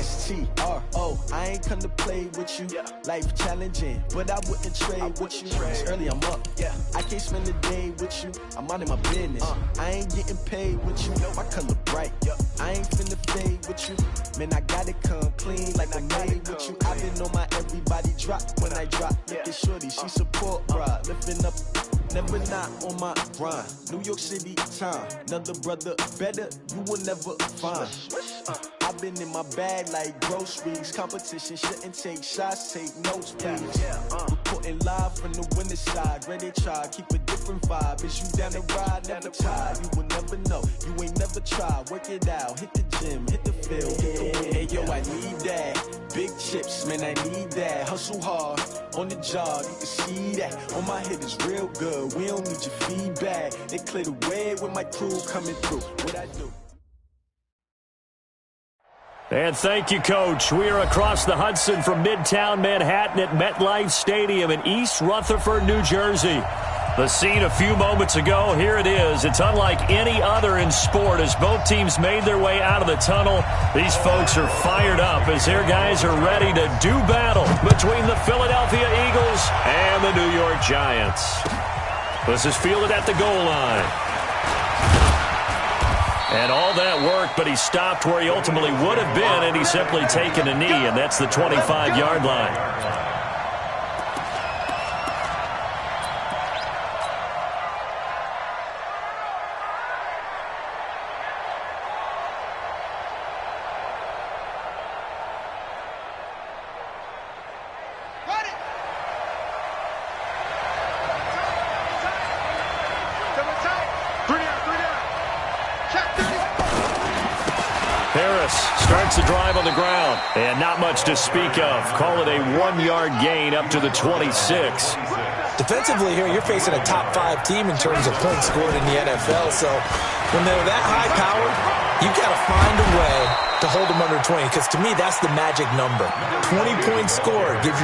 S-T-R-O. I ain't come to play with you. Life challenging, but I wouldn't trade with you. It's early, I'm up. I can't spend a day with you. I'm out of my business. I ain't getting paid with you. My color bright. I ain't finna fade with you. Man, I gotta come clean like I made with you. I've been on my everybody drop when I drop. Look at shorty, she support, bruh. Lifting up, never not on my grind. New York City time, another brother better, you will never find. I've been in my bag like groceries. Competition shouldn't take shots, take notes, please. Reporting live from the winning side. Ready to try, keep a different vibe. Is you down the ride, never tired. You will never know, you ain't never tried. Work it out, hit the gym, hit the field, hit the win. Hey yo, I need that. Big chips, man, I need that. Hustle hard, on the job, you can see that. On my head is real good, we don't need your feedback. They clear the way with my crew coming through. What I do? And thank you, Coach. We are across the Hudson from Midtown Manhattan at MetLife Stadium in East Rutherford, New Jersey. The scene a few moments ago, here it is. It's unlike any other in sport as both teams made their way out of the tunnel. These folks are fired up as their guys are ready to do battle between the Philadelphia Eagles and the New York Giants. This is fielded at the goal line. And all that worked, but he stopped where he ultimately would have been, and he's simply taken a knee, and that's the 25-yard line. Starts the drive on the ground, and not much to speak of. Call it a 1-yard gain up to the 26. Defensively here, you're facing a top 5 team in terms of points scored in the NFL, so when they're that high-powered, you've got to find a way to hold them under 20, because to me, that's the magic number. 20 points scored, you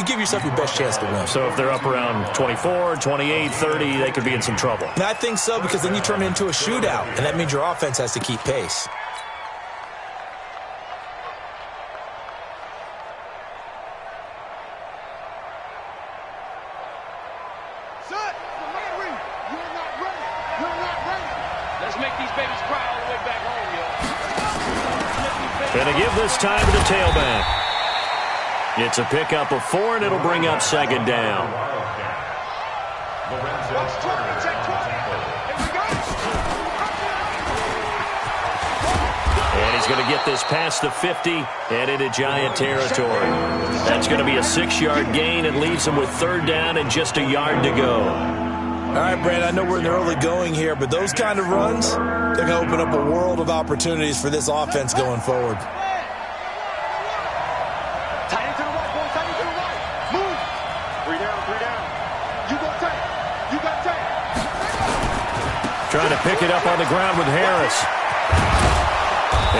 give yourself your best chance to win. So if they're up around 24, 28, 30, they could be in some trouble. And I think so, because then you turn it into a shootout, and that means your offense has to keep pace. And to give this time to the tailback. It's a pickup of 4, and it'll bring up second down. And he's going to get this past the 50 and into Giant territory. That's going to be a 6-yard gain and leaves him with third down and just a yard to go. All right, Brandon, I know we're in the early going here, but those kind of runs, they're going to open up a world of opportunities for this offense going forward. Tight end to the right, boy. Tight end to the right. Move. 3 down, 3 down. You go tight. You got tight. Trying to pick it up on the ground with Harris.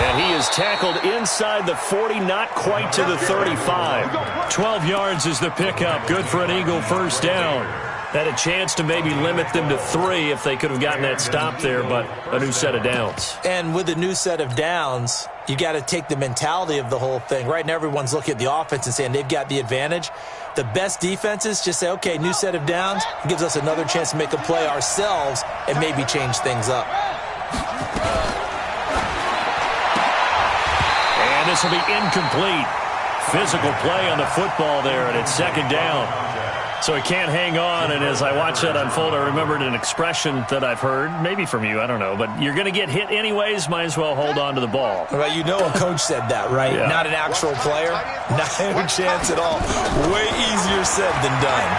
And he is tackled inside the 40, not quite to the 35. 12 yards is the pickup. Good for an Eagle first down. Had a chance to maybe limit them to 3 if they could have gotten that stop there, but a new set of downs. And with a new set of downs, you got to take the mentality of the whole thing. Right now, everyone's looking at the offense and saying they've got the advantage. The best defenses just say, okay, new set of downs. It gives us another chance to make a play ourselves and maybe change things up. And this will be incomplete. Physical play on the football there, and it's second down. So he can't hang on, and as I watched that unfold, I remembered an expression that I've heard, maybe from you, I don't know, but you're going to get hit anyways, might as well hold on to the ball. Well, you know a coach said that, right? Yeah. Not an actual player, not a chance at all. Way easier said than done.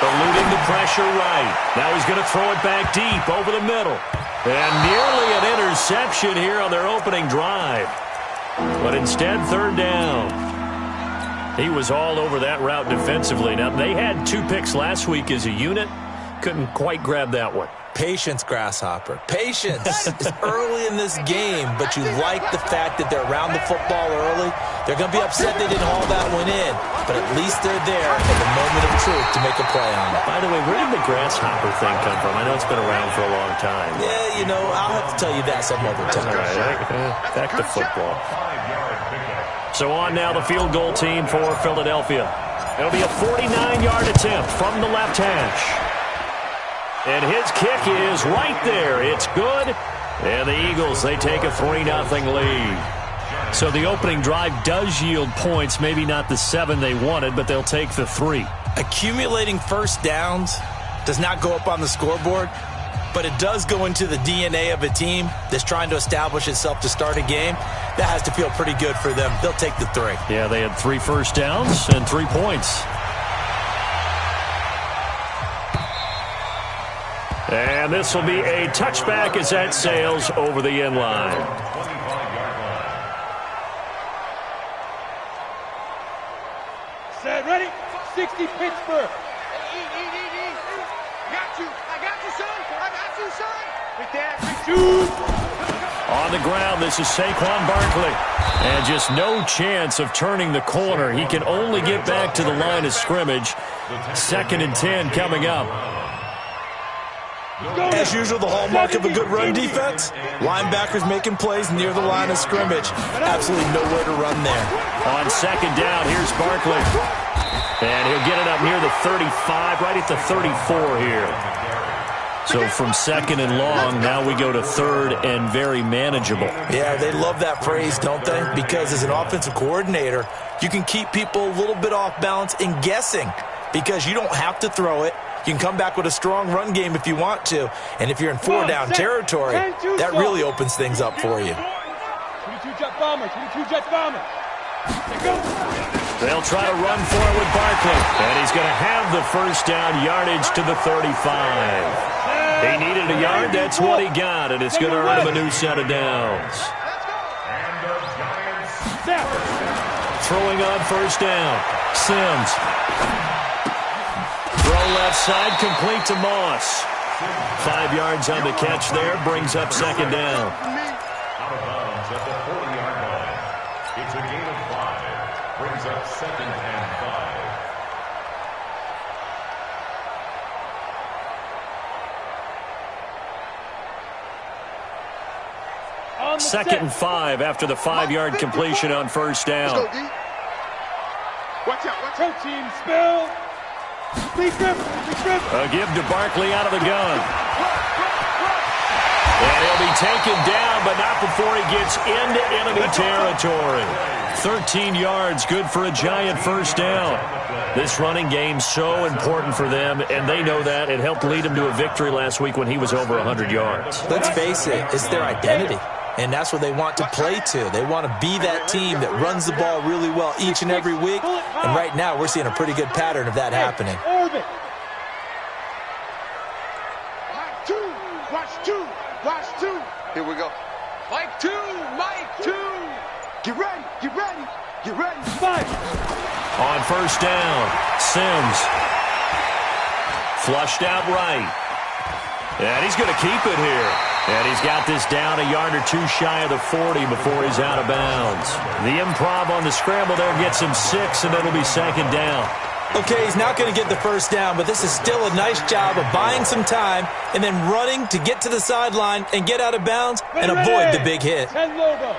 Eluding the pressure right. Now he's going to throw it back deep over the middle. And nearly an interception here on their opening drive. But instead, third down. He was all over that route defensively. Now, they had 2 picks last week as a unit. Couldn't quite grab that one. Patience, Grasshopper. Patience. It's early in this game, but you like the fact that they're around the football early. They're going to be upset they didn't haul that one in, but at least they're there at the moment of truth to make a play on it. By the way, where did the Grasshopper thing come from? I know it's been around for a long time. Yeah, you know, I'll have to tell you that some other time. All right, back to football. 5-yard pickup. So on now the field goal team for Philadelphia. It'll be a 49-yard attempt from the left hash. And his kick is right there. It's good. And the Eagles, they take a 3-0 lead. So the opening drive does yield points. Maybe not the 7 they wanted, but they'll take the 3. Accumulating first downs does not go up on the scoreboard, but it does go into the DNA of a team that's trying to establish itself to start a game. That has to feel pretty good for them. They'll take the 3. Yeah, they had 3 first downs and 3 points. And this will be a touchback as that sails over the end line. Set, ready? 60 Pittsburgh. I got you, son. I got you, son. Big dad, big dude. On the ground, this is Saquon Barkley. And just no chance of turning the corner. He can only get back to the line of scrimmage. 2nd and 10 coming up. As usual, the hallmark of a good run defense, linebackers making plays near the line of scrimmage. Absolutely nowhere to run there. On 2nd down, here's Barkley. And he'll get it up near the 35, right at the 34 here. So from 2nd and long, now we go to 3rd and very manageable. Yeah, they love that phrase, don't they? Because as an offensive coordinator, you can keep people a little bit off balance and guessing because you don't have to throw it. You can come back with a strong run game if you want to. And if you're in 4-down territory, that really opens things up for you. 22 Jet Bomber, 22 Jet Bomber. They'll try to run for it with Barkley. And he's going to have the first down yardage to the 35. He needed a yard. That's what he got. And it's going to earn him a new set of downs. Throwing on first down. Sims. Throw left side, complete to Moss. 5 yards on the catch there, brings up 2nd down. Out of bounds at the 40-yard line. It's a gain of 5. Brings up 2nd and 5. 2nd and 5 after the 5-yard completion on first down. Watch out, watch out, team, spill. A give to Barkley out of the gun. And he'll be taken down, but not before he gets into enemy territory. 13 yards, good for a giant first down. This running game so important for them, and they know that. It helped lead them to a victory last week when he was over 100 yards. Let's face it, it's their identity. And that's what they want to play to. They want to be that team that runs the ball really well each and every week. And right now, we're seeing a pretty good pattern of that happening. Watch two. Here we go. Mike 2. Get ready. Fight. On first down, Sims. Flushed out right. And he's going to keep it here. And he's got this down a yard or 2 shy of the 40 before he's out of bounds. The improv on the scramble there gets him 6, and it'll be 2nd down. Okay, he's not going to get the first down, but this is still a nice job of buying some time and then running to get to the sideline and get out of bounds and avoid the big hit. 10 logo.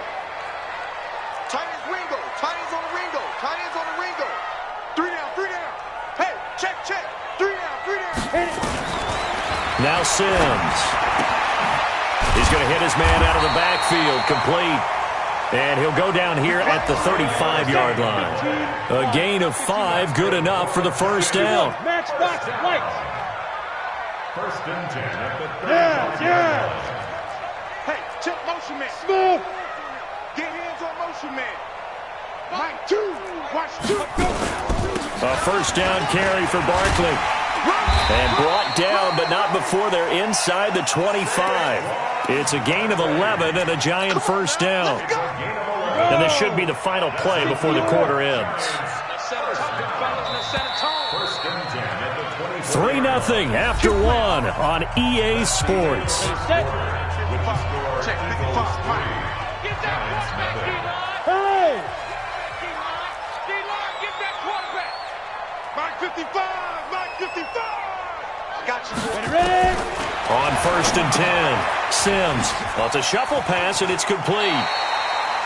Tight ends Ringo. Tight ends on the Ringo. 3 down. Hey, check. 3 down. Now Sims. He's going to hit his man out of the backfield, complete. And he'll go down here at the 35-yard line. A gain of 5, good enough for the first down. Matchbox lights. 1st and 10 at the 35-yard line. Hey, check motion man. Smooth. Get hands on motion man. Mike 2. Watch 2. A first down carry for Barkley. And brought down, but not before they're inside the 25. It's a gain of 11 and a giant first down. And this should be the final play before the quarter ends. 3-0 after 1 on EA Sports. Hey! Mike 55. Got you. Ready? On 1st and 10, Sims. Well, it's a shuffle pass, and it's complete.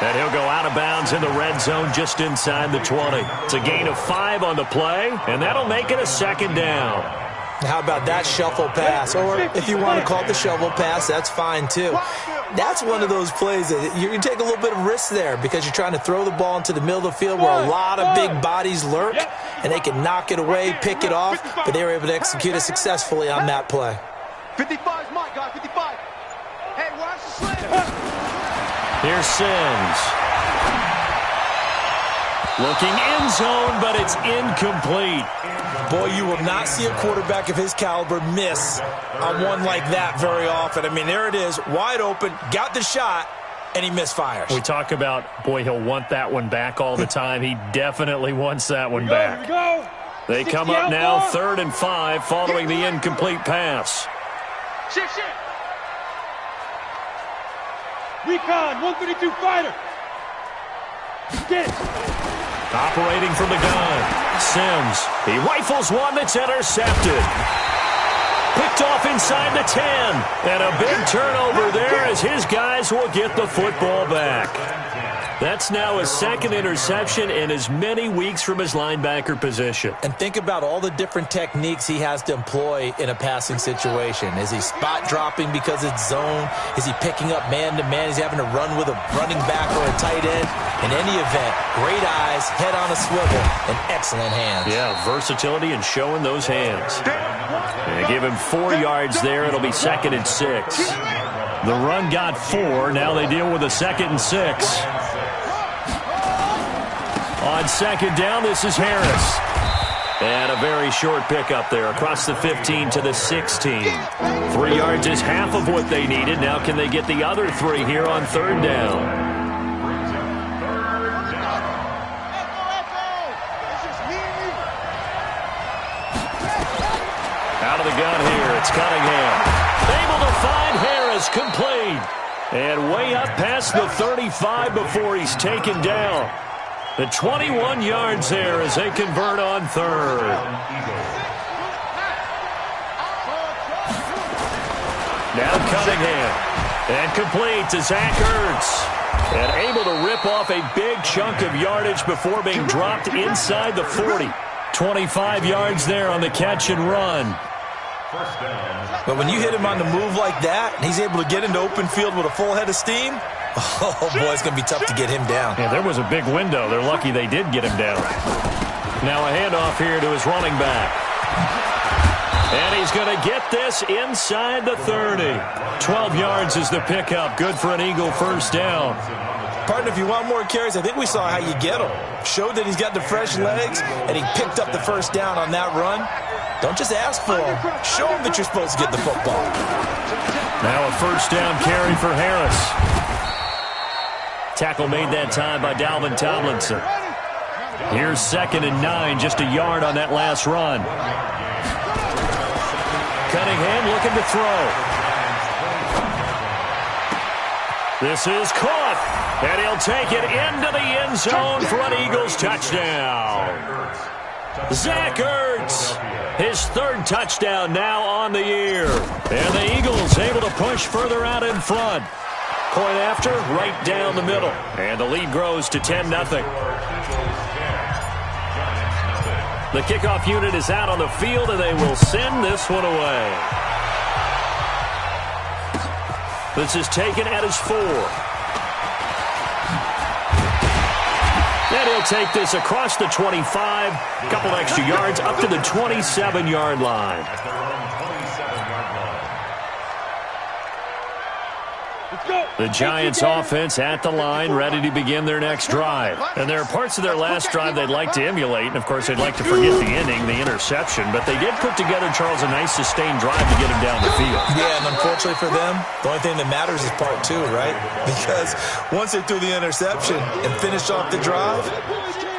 And he'll go out of bounds in the red zone just inside the 20. It's a gain of 5 on the play, and that'll make it a second down. How about that shuffle pass? Or if you want to call it the shovel pass, that's fine too. That's one of those plays that you take a little bit of risk there because you're trying to throw the ball into the middle of the field where a lot of big bodies lurk, and they can knock it away, pick it off, but they were able to execute it successfully on that play. 55 is mine, guys, 55. Hey, watch the slam. Here's Sims. Looking end zone, but it's incomplete. Boy, you will not see a quarterback of his caliber miss on one like that very often. I mean, there it is, wide open, got the shot, and he misfires. We talk about, boy, he'll want that one back all the time. He definitely wants that one back. They come up now 3rd and 5 following the incomplete pass. Shit. Recon, 132 fighter. Get it. Operating from the gun, Sims. He rifles one that's intercepted. Picked off inside the 10. And a big turnover there as his guys will get the football back. That's now his 2nd interception in as many weeks from his linebacker position. And think about all the different techniques he has to employ in a passing situation. Is he spot dropping because it's zone? Is he picking up man-to-man? Is he having to run with a running back or a tight end? In any event, great eyes, head on a swivel, and excellent hands. Yeah, versatility and showing those hands. They give him 4 yards there. It'll be 2nd and 6. The run got 4. Now they deal with a 2nd and 6. On 2nd down, this is Harris. And a very short pickup there across the 15 to the 16. 3 yards is half of what they needed. Now can they get the other 3 here on 3rd down? Out of the gun here, it's Cunningham. Able to find Harris, complete. And way up past the 35 before he's taken down. The 21 yards there as they convert on 3rd. Now Cunningham. And complete to Zach Ertz. And able to rip off a big chunk of yardage before being dropped inside the 40. 25 yards there on the catch and run. But when you hit him on the move like that, and he's able to get into open field with a full head of steam, oh, boy, it's going to be tough to get him down. Yeah, there was a big window. They're lucky they did get him down. Now a handoff here to his running back. And he's going to get this inside the 30. 12 yards is the pickup. Good for an Eagle first down. Partner, if you want more carries, I think we saw how you get him. Showed that he's got the fresh legs, and he picked up the first down on that run. Don't just ask for him. Show him that you're supposed to get the football. Now a first down carry for Harris. Tackle made that time by Dalvin Tomlinson. Here's 2nd and 9, just a yard on that last run. Cunningham looking to throw. This is caught, and he'll take it into the end zone for an Eagles touchdown. Zach Ertz, his 3rd touchdown now on the year. And the Eagles able to push further out in front. Point after, right down the middle. And the lead grows to 10-0. The kickoff unit is out on the field, and they will send this one away. This is taken at his 4. And he'll take this across the 25, a couple extra yards, up to the 27-yard line. The Giants offense at the line, ready to begin their next drive. And there are parts of their last drive they'd like to emulate, and of course they'd like to forget the inning, the interception, but they did put together, Charles, a nice sustained drive to get him down the field. Yeah, and unfortunately for them, the only thing that matters is part 2, right? Because once they threw the interception and finished off the drive,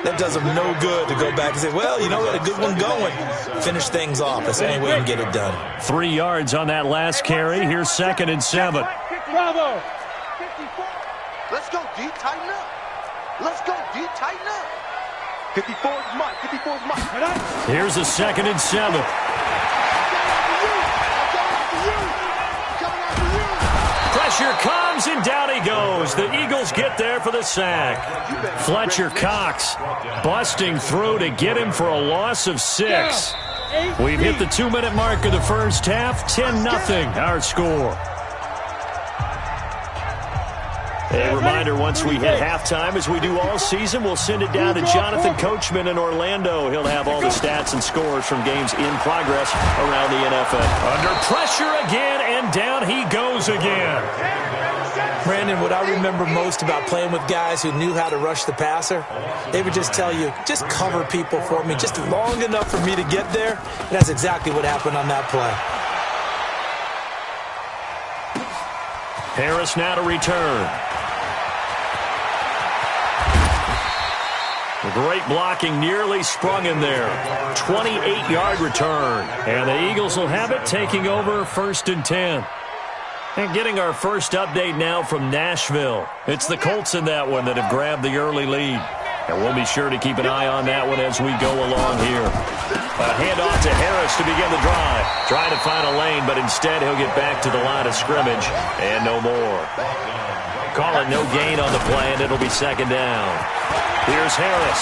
that does them no good to go back and say, well, you know, we had a good one going. Finish things off. That's the only way you can get it done. 3 yards on that last carry. Here's 2nd and 7. Bravo. Let's go, D. Tighten up. Let's go, D. Tighten up. 54 is mine. 54 is mine. Here's a 2nd and 7. Pressure comes, and down he goes. The Eagles get there for the sack. Fletcher Cox busting through to get him for a loss of 6. We've hit the 2-minute mark of the first half. 10-0 our score. A reminder, once we hit halftime, as we do all season, we'll send it down to Jonathan Coachman in Orlando. He'll have all the stats and scores from games in progress around the NFL. Under pressure again, and down he goes again. Brandon, what I remember most about playing with guys who knew how to rush the passer, they would just tell you, just cover people for me, just long enough for me to get there. And that's exactly what happened on that play. Harris now to return. The great blocking nearly sprung in there. 28-yard return. And the Eagles will have it, taking over 1st and 10. And getting our first update now from Nashville. It's the Colts in that one that have grabbed the early lead. And we'll be sure to keep an eye on that one as we go along here. A handoff to Harris to begin the drive. Trying to find a lane, but instead he'll get back to the line of scrimmage. And no more. Call it no gain on the play, and it'll be 2nd down. Here's Harris.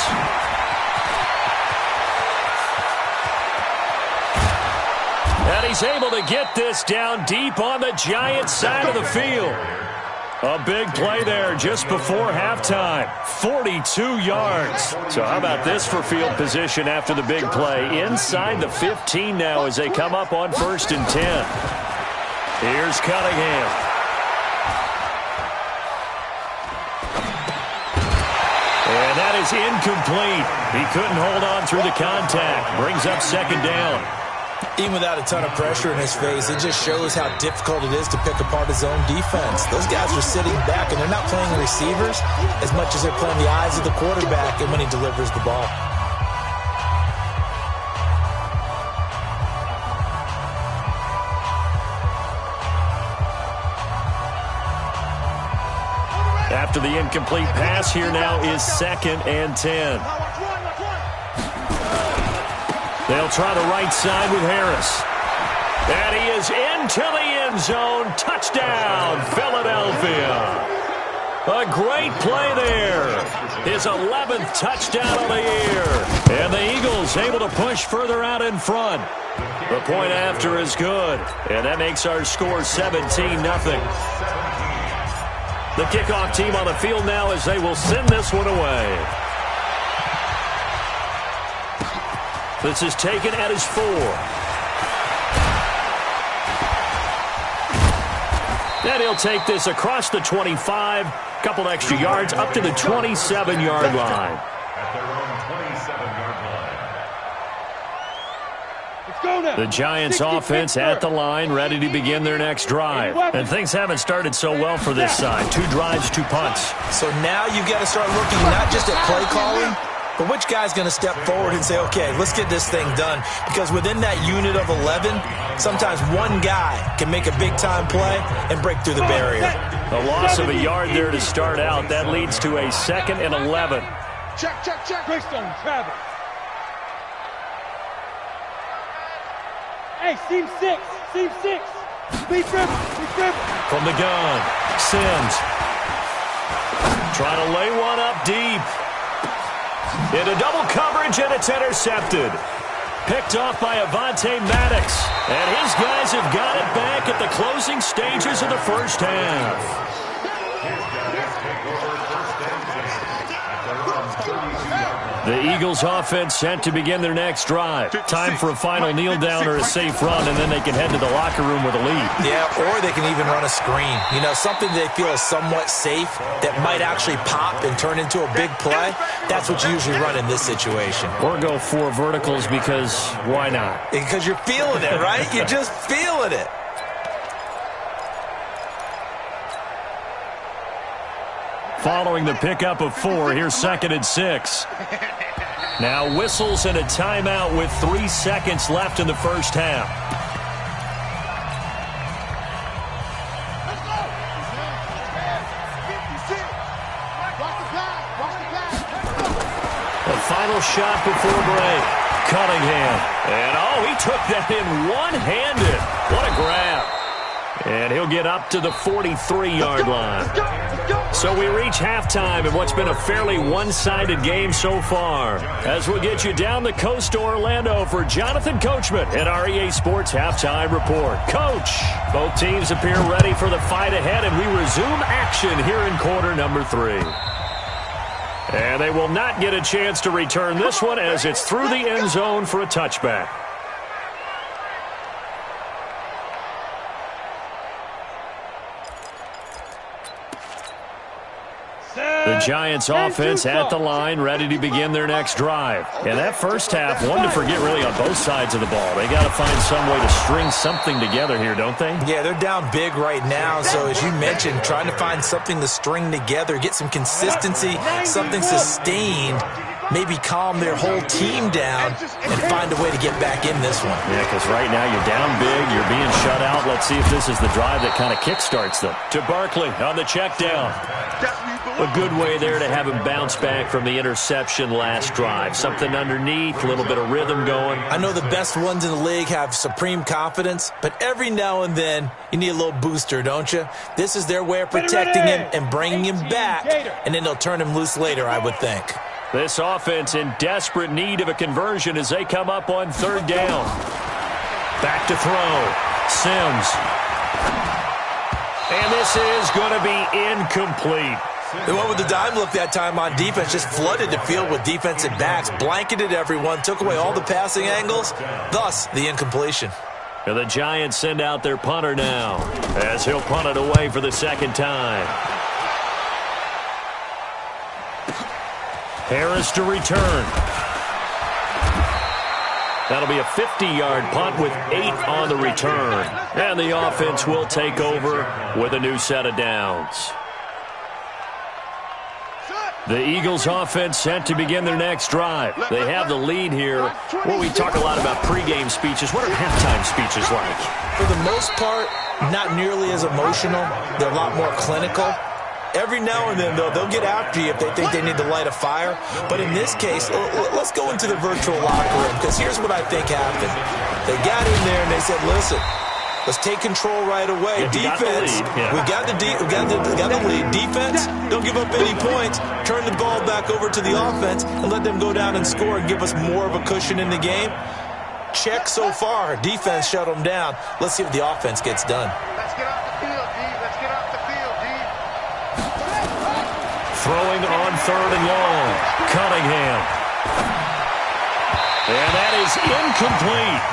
And he's able to get this down deep on the Giants' side of the field. A big play there just before halftime. 42 yards. So how about this for field position after the big play? Inside the 15 now as they come up on 1st and 10. Here's Cunningham. And that is incomplete. He couldn't hold on through the contact. Brings up 2nd down. Even without a ton of pressure in his face, it just shows how difficult it is to pick apart his own defense. Those guys are sitting back, and they're not playing receivers as much as they're playing the eyes of the quarterback and when he delivers the ball. After the incomplete pass, here now is 2nd and 10. They'll try the right side with Harris. And he is into the end zone. Touchdown, Philadelphia. A great play there. His 11th touchdown of the year. And the Eagles able to push further out in front. The point after is good. And that makes our score 17-0. The kickoff team on the field now as they will send this one away. This is taken at his 4. Then he'll take this across the 25, couple extra yards up to the 27-yard line. At their own 27-yard line. The Giants offense at the line, ready to begin their next drive. And things haven't started so well for this side. 2 drives, 2 punts. So now you've got to start looking not just at play calling, but which guy's going to step forward and say, okay, let's get this thing done. Because within that unit of 11, sometimes one guy can make a big-time play and break through the barrier. A loss of a yard there to start out. That leads to a 2nd and 11. Check. Greystone, Travis. Hey, seam 6. Be dribble. From the gun, Sims. Trying to lay one up deep. Into double coverage, and it's intercepted. Picked off by Avonte Maddox. And his guys have got it back at the closing stages of the first half. His guys take over 1st and 10 at their own 32-yard line. The Eagles offense set to begin their next drive. Time for a final kneel down or a safe run, and then they can head to the locker room with a lead. Yeah, or they can even run a screen. You know, something they feel is somewhat safe that might actually pop and turn into a big play. That's what you usually run in this situation. Or go 4 verticals because why not? Because you're feeling it, right? You're just feeling it. Following the pickup of 4, here's 2nd and 6. Now whistles and a timeout with 3 seconds left in the first half. The final shot before break. Cunningham. And he took that in one-handed. What a grab. And he'll get up to the 43-yard line. So we reach halftime in what's been a fairly one-sided game so far. As we'll get you down the coast to Orlando for Jonathan Coachman at our EA Sports Halftime Report. Coach, both teams appear ready for the fight ahead, and we resume action here in quarter number 3. And they will not get a chance to return this one as it's through the end zone for a touchback. The Giants offense at the line, ready to begin their next drive. And that first half, one to forget really on both sides of the ball. They got to find some way to string something together here, don't they? Yeah, they're down big right now. So as you mentioned, trying to find something to string together, get some consistency, something sustained, maybe calm their whole team down and find a way to get back in this one. Yeah, because right now you're down big, you're being shut out. Let's see if this is the drive that kind of kickstarts them. To Barkley on the check down. A good way there to have him bounce back from the interception last drive. Something underneath, a little bit of rhythm going. I know the best ones in the league have supreme confidence, but every now and then you need a little booster, don't you? This is their way of protecting him and bringing him back, and then they'll turn him loose later, I would think. This offense in desperate need of a conversion as they come up on third down. Back to throw. Sims. And this is going to be incomplete. They went with the dime look that time on defense, just flooded the field with defensive backs, blanketed everyone, took away all the passing angles, thus the incompletion. And the Giants send out their punter now as he'll punt it away for the second time. Harris to return. That'll be a 50-yard punt with 8 on the return. And the offense will take over with a new set of downs. The Eagles offense set to begin their next drive. They have the lead here. Well, we talk a lot about pregame speeches. What are halftime speeches like? For the most part, not nearly as emotional. They're a lot more clinical. Every now and then, though, they'll get after you if they think they need to light a fire. But in this case, let's go into the virtual locker room, because here's what I think happened. They got in there and they said, listen, let's take control right away. Defense, we got the lead. Defense, don't give up any points. Turn the ball back over to the offense and let them go down and score and give us more of a cushion in the game. Check so far. Defense shut them down. Let's see if the offense gets done. Let's get off the field, D. Let's get off the field, D. Throwing on third and long. Cunningham. And that is incomplete.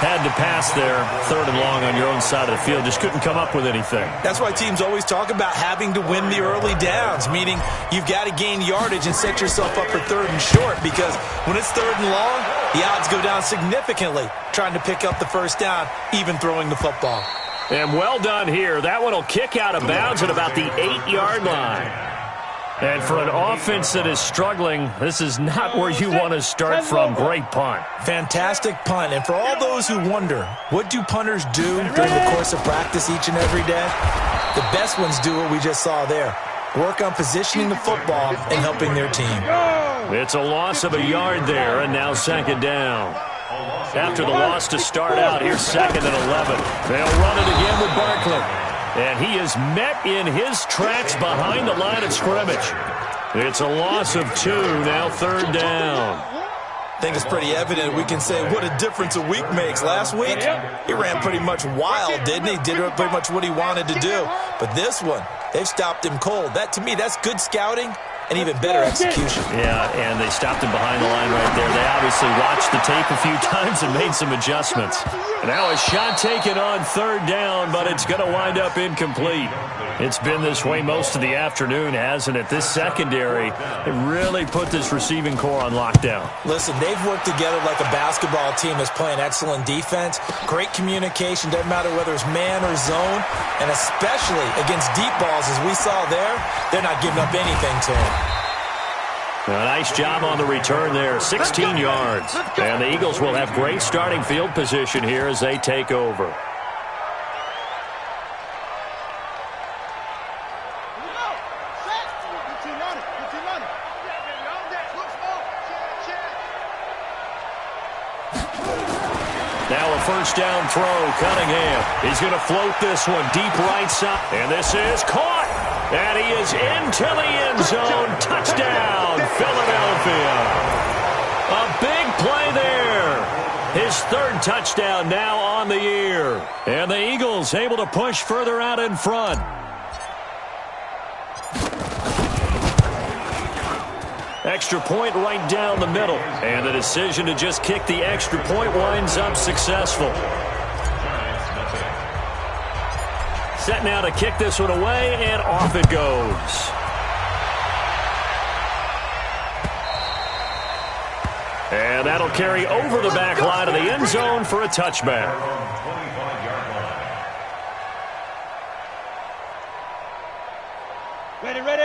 Had to pass there, third and long on your own side of the field. Just couldn't come up with anything. That's why teams always talk about having to win the early downs, meaning you've got to gain yardage and set yourself up for third and short, because when it's third and long, the odds go down significantly trying to pick up the first down, even throwing the football. And well done here. That one will kick out of bounds at about the 8-yard line. And for an offense that is struggling, this is not where you want to start from. Great punt. Fantastic punt. And for all those who wonder, what do punters do during the course of practice each and every day? The best ones do what we just saw there. Work on positioning the football and helping their team. It's a loss of a yard there, and now second down. After the loss to start out, here's second and 11. They'll run it again with Barkley. And he is met in his tracks behind the line of scrimmage. It's a loss of 2, now third down. I think it's pretty evident. We can say what a difference a week makes. Last week, he ran pretty much wild, didn't he? Did pretty much what he wanted to do. But this one, they've stopped him cold. That, to me, that's good scouting and even better execution. Yeah, and they stopped him behind the line right there. They obviously watched the tape a few times and made some adjustments. And now a shot taken on third down, but it's going to wind up incomplete. It's been this way most of the afternoon, hasn't it? This secondary, it really put this receiving core on lockdown. Listen, they've worked together like a basketball team that's playing excellent defense. Great communication, doesn't matter whether it's man or zone. And especially against deep balls, as we saw there, they're not giving up anything to him. A nice job on the return there, 16 yards. And the Eagles will have great starting field position here as they take over. Now a first down throw. Cunningham. He's going to float this one deep right side. And this is caught. And he is into the end zone. Touchdown, Philadelphia. A big play there. His third touchdown now on the year. And the Eagles able to push further out in front. Extra point right down the middle. And the decision to just kick the extra point winds up successful. Set now to kick this one away, and off it goes. And that'll carry over the back line of the end zone for a touchback.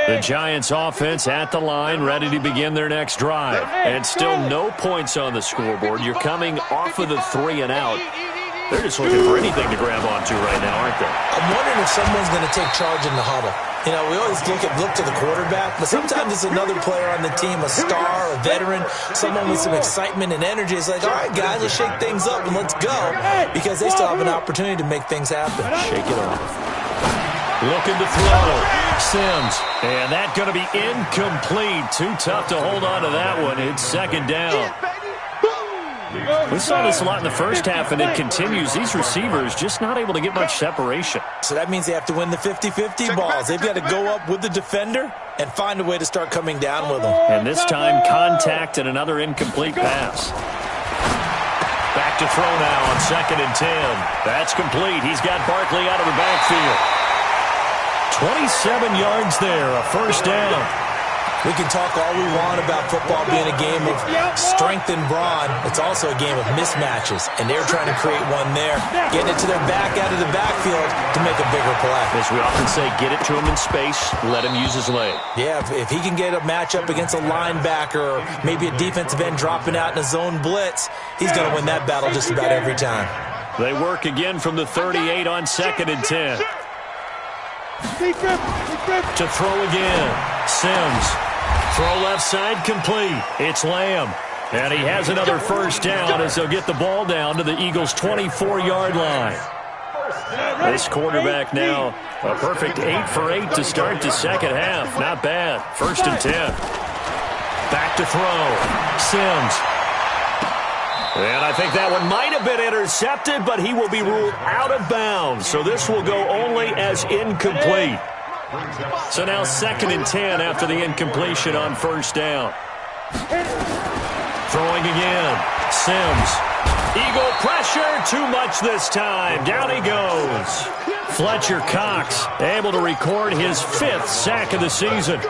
The Giants offense at the line, ready to begin their next drive. And still no points on the scoreboard. You're coming off of the 3 and out. They're just looking for anything to grab onto right now, aren't they? I'm wondering if someone's going to take charge in the huddle. You know, we always look to the quarterback, but sometimes it's another player on the team, a star, a veteran, someone with some excitement and energy. It's like, all right, guys, let's shake things up and let's go, because they still have an opportunity to make things happen. Shake it off. Looking to throw. Sims. And that's going to be incomplete. Too tough to hold on to that one. It's second down. We saw this a lot in the first half, and it continues. These receivers just not able to get much separation. So that means they have to win the 50-50 balls. They've got to go up with the defender and find a way to start coming down with them. And this time, contact and another incomplete pass. Back to throw now on 2nd and 10. That's complete. He's got Barkley out of the backfield. 27 yards there, a first down. We can talk all we want about football being a game of strength and brawn. It's also a game of mismatches, and they're trying to create one there, getting it to their back out of the backfield to make a bigger play. As we often say, get it to him in space, let him use his leg. Yeah, if he can get a matchup against a linebacker or maybe a defensive end dropping out in a zone blitz, he's going to win that battle just about every time. They work again from the 38 on 2nd and 10. To throw again. Sims. Throw left side complete. It's Lamb. And he has another first down as they'll get the ball down to the Eagles' 24-yard line. This quarterback now a perfect 8 for 8 to start the second half. Not bad. 1st and 10. Back to throw. Sims. And I think that one might have been intercepted, but he will be ruled out of bounds. So this will go only as incomplete. So now 2nd and 10 after the incompletion on first down. Throwing again. Sims. Eagle pressure. Too much this time. Down he goes. Fletcher Cox able to record his 5th sack of the season.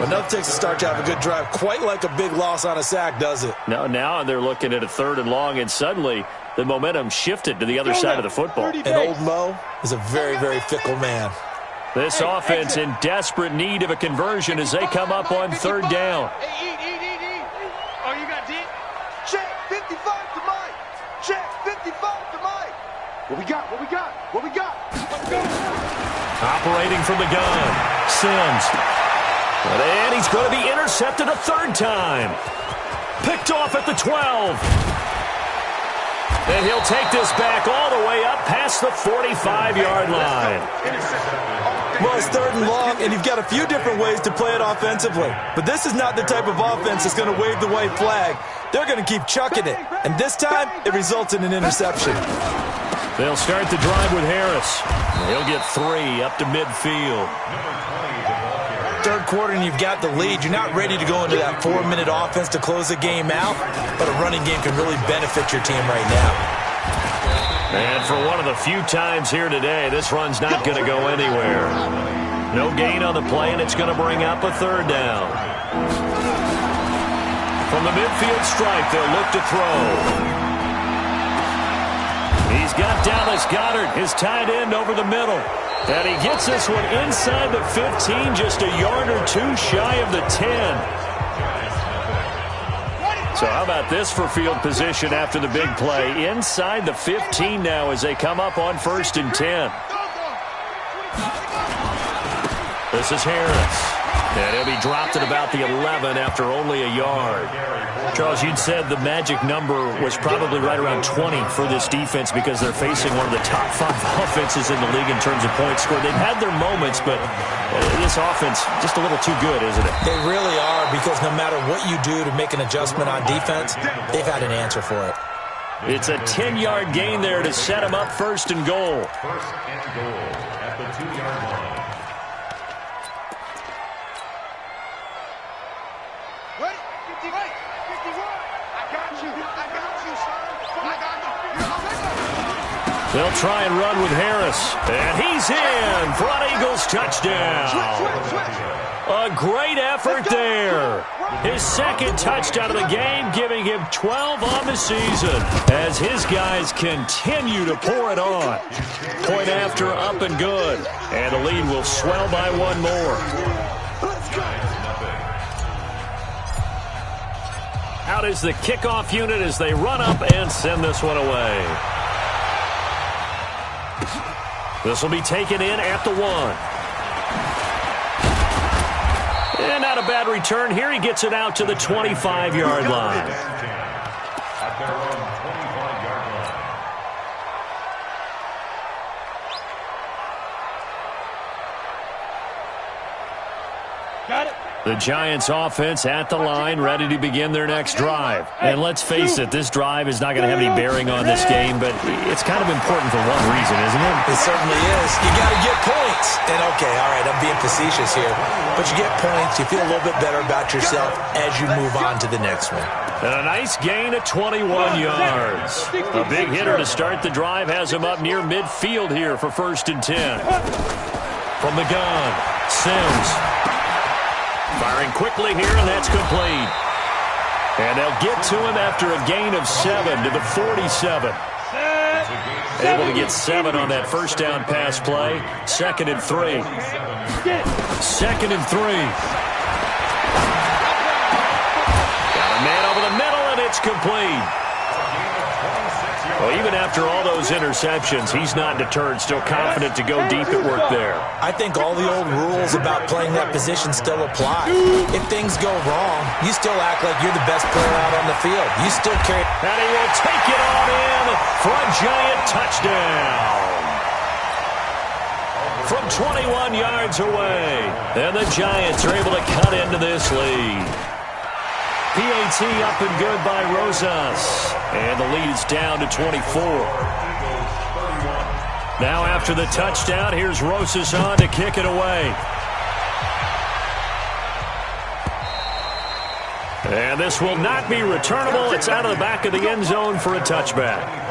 Enough takes a start to have a good drive. Quite like a big loss on a sack, does it? Now they're looking at a 3rd and long, and suddenly the momentum shifted to the other side of the football. And old Mo is a very, very fickle man. This offense in desperate need of a conversion as they come up on 3rd down. Oh, you got D? Check 55 to Mike. Check 55 to Mike. What we got? What we got? What we got? Let's go. Operating from the gun. Sims. And he's going to be intercepted a 3rd time. Picked off at the 12. And he'll take this back all the way up past the 45-yard line. Well, it's 3rd and long, and you've got a few different ways to play it offensively. But this is not the type of offense that's going to wave the white flag. They're going to keep chucking it. And this time, it results in an interception. They'll start the drive with Harris. He'll get 3 up to midfield. 3rd quarter and you've got the lead. You're not ready to go into that 4-minute offense to close the game out, but a running game can really benefit your team right now. And for one of the few times here today, this run's not going to go anywhere. No gain on the play, and it's going to bring up a 3rd down. From the midfield stripe, they'll look to throw. He's got Dallas Goedert, his tight end, over the middle. And he gets this one inside the 15, just a yard or 2 shy of the 10. So how about this for field position after the big play? Inside the 15 now as they come up on 1st and 10. This is Harris. And he'll be dropped at about the 11 after only a yard. Charles, you'd said the magic number was probably right around 20 for this defense because they're facing one of the top 5 offenses in the league in terms of points scored. They've had their moments, but this offense just a little too good, isn't it? They really are, because no matter what you do to make an adjustment on defense, they've had an answer for it. It's a 10-yard gain there to set them up first and goal. First and goal at the 2-yard line. Ready? 50, right. 51. I got you. I got you, son. I got you. They'll try and run with Harris. And he's in for an Eagles touchdown. Switch. A great effort there. His second touchdown of the game, giving him 12 on the season as his guys continue to pour it on. Point after, up and good. And the lead will swell by one more. Out is the kickoff unit as they run up and send this one away. This will be taken in at the 1. And not a bad return here. He gets it out to the 25-yard line. At their own 25-yard line. Got it. The Giants offense at the line, ready to begin their next drive. And let's face it, this drive is not going to have any bearing on this game, but it's kind of important for one reason, isn't it? It certainly is. You got to get points. And okay, all right, I'm being facetious here, but you get points, you feel a little bit better about yourself as you move on to the next one. And a nice gain of 21 yards. A big hitter to start the drive has him up near midfield here for 1st and 10. From the gun, Sims. Firing quickly here, and that's complete. And they'll get to him after a gain of 7 to the 47. Able to get 7 on that first down pass play. 2nd and 3. 2nd and 3. Got a man over the middle, and it's complete. Well, even after all those interceptions, he's not deterred, still confident to go deep at work there. I think all the old rules about playing that position still apply. If things go wrong, you still act like you're the best player out on the field. You still carry... And he will take it on in for a Giant touchdown. From 21 yards away. And the Giants are able to cut into this lead. PAT up and good by Rosas. And the lead is down to 24. Now after the touchdown, here's Rosas on to kick it away. And this will not be returnable. It's out of the back of the end zone for a touchback.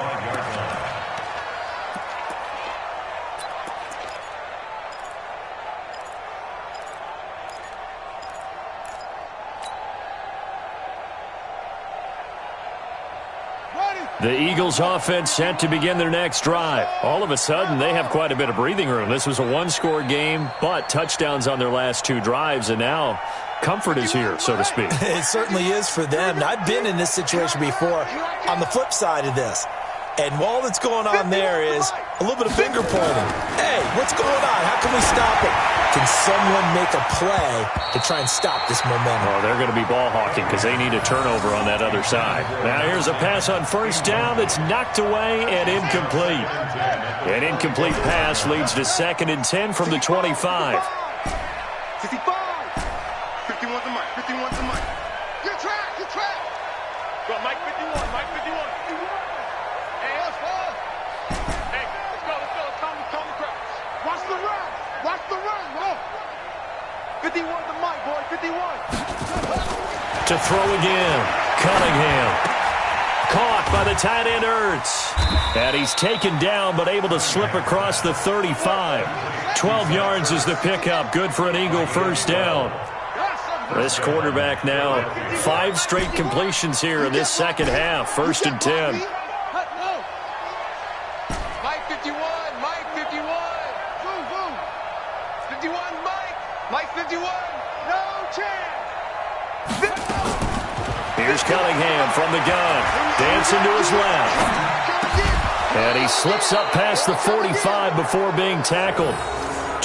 The Eagles offense set to begin their next drive. All of a sudden, they have quite a bit of breathing room. This was a one-score game, but touchdowns on their last 2 drives, and now comfort is here, so to speak. It certainly is for them. I've been in this situation before on the flip side of this. And all that's going on there is a little bit of finger pointing. Hey, what's going on? How can we stop it? Can someone make a play to try and stop this momentum? Well, they're going to be ball hawking because they need a turnover on that other side. Now here's a pass on first down that's knocked away and incomplete. An incomplete pass leads to 2nd and 10 from the 25. 55. 51 to Mike. 51 to Mike. You're trapped. You're trapped. Go, Mike 51. Mike 51. Hey, let's go. Hey, let's go. Let's go. Calm the crowd. Watch the run. Watch the run. Go. 51 to Mike, boy. 51. To throw again. Cunningham. Caught by the tight end Ertz. And he's taken down but able to slip across the 35. 12 yards is the pickup. Good for an Eagle first down. This quarterback now 5 straight completions here in this second half. 1st and 10. Mike 51. Mike 51. Boom, boom. 51, Mike. Mike 51. No chance. Here's Cunningham from the gun. Dancing to his left. And he slips up past the 45 before being tackled.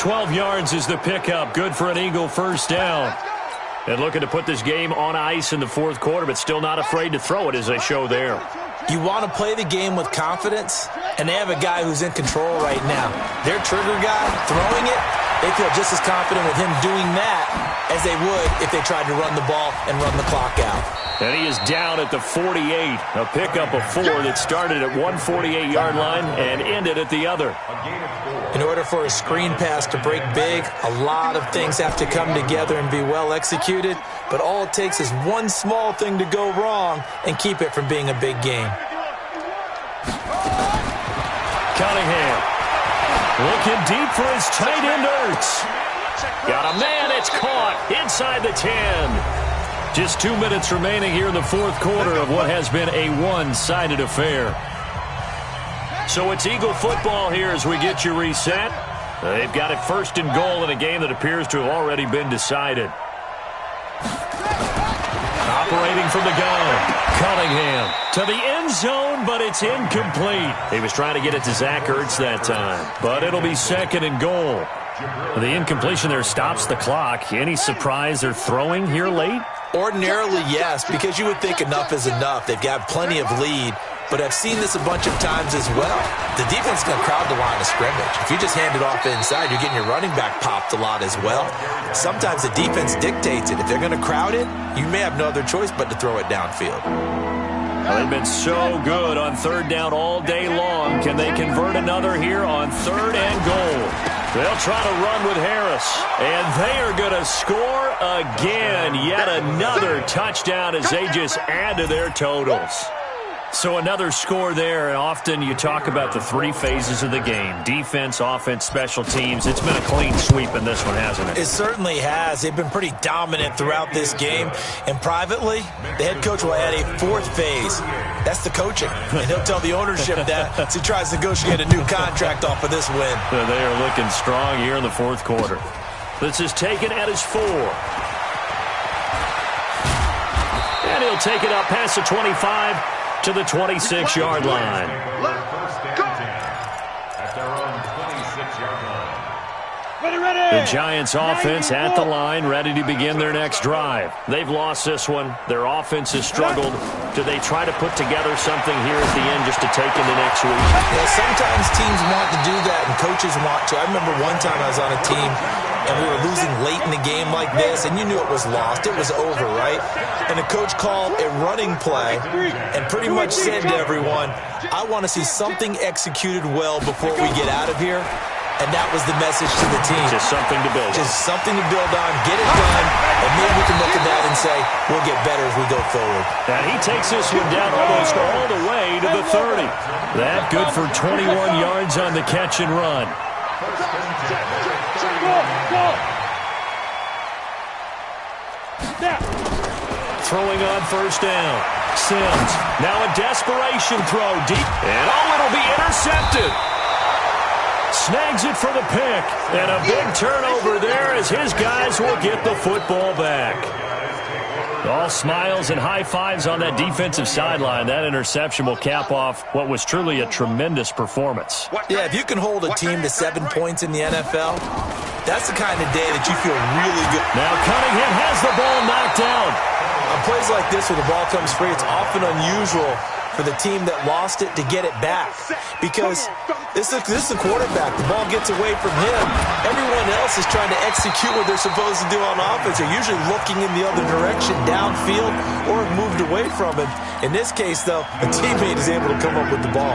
12 yards is the pickup. Good for an Eagle first down. And looking to put this game on ice in the fourth quarter, but still not afraid to throw it as they show there. You want to play the game with confidence, and they have a guy who's in control right now. Their trigger guy throwing it, they feel just as confident with him doing that as they would if they tried to run the ball and run the clock out. And he is down at the 48. A pickup of 4 that started at one 48-yard line and ended at the other. In order for a screen pass to break big, a lot of things have to come together and be well executed, but all it takes is one small thing to go wrong and keep it from being a big game. Cunningham looking deep for his tight end, Ertz. Got a man, it's caught inside the 10. Just 2 minutes remaining here in the fourth quarter of what has been a one-sided affair. So it's Eagle football here as we get you reset. They've got it first and goal in a game that appears to have already been decided. Operating from the gun, Cunningham to the end zone, but it's incomplete. He was trying to get it to Zach Ertz that time, but it'll be second and goal. The incompletion there stops the clock. Any surprise they're throwing here late? Ordinarily, yes, because you would think enough is enough. They've got plenty of lead, but I've seen this a bunch of times as well. The defense is going to crowd the line of scrimmage. If you just hand it off inside, you're getting your running back popped a lot as well. Sometimes the defense dictates it. If they're going to crowd it, you may have no other choice but to throw it downfield. Well, they've been so good on third down all day long. Can they convert another here on third and goal? They'll try to run with Harris, and they are going to score again. Yet another touchdown as they just add to their totals. So another score there, and often you talk about the three phases of the game: defense, offense, special teams. It's been a clean sweep in this one, hasn't it? It certainly has. They've been pretty dominant throughout this game. And privately, the head coach will add a fourth phase. That's the coaching. And he'll tell the ownership that as he tries to negotiate a new contract off of this win. They are looking strong here in the fourth quarter. This is taken at his 4. And he'll take it up past the 25 to the 26-yard line. At their own 26-yard line. The Giants offense at the line, ready to begin their next drive. They've lost this one. Their offense has struggled. Do they try to put together something here at the end just to take into next week? Yeah, sometimes teams want to do that and coaches want to. I remember one time I was on a team and we were losing late in the game like this, and you knew it was lost. It was over, right? And the coach called a running play and pretty much said to everyone, I want to see something executed well before we get out of here. And that was the message to the team. Just something to build on. Just something to build on, get it done, and maybe we can look at that and say, we'll get better as we go forward. And he takes this one down almost all the way to the 30. That good for 21 yards on the catch and run. Throwing on first down. Sims. Now a desperation throw deep. And it'll be intercepted. Snags it for the pick. And a big turnover there as his guys will get the football back. All smiles and high fives on that defensive sideline. That interception will cap off what was truly a tremendous performance. Yeah, if you can hold a team to 7 points in the NFL, that's the kind of day that you feel really good. Now Cunningham has the ball knocked out. On plays like this where the ball comes free, it's often unusual for the team that lost it to get it back. Because this is the quarterback. The ball gets away from him. Everyone else is trying to execute what they're supposed to do on offense. They're usually looking in the other direction, downfield, or moved away from him. In this case, though, a teammate is able to come up with the ball.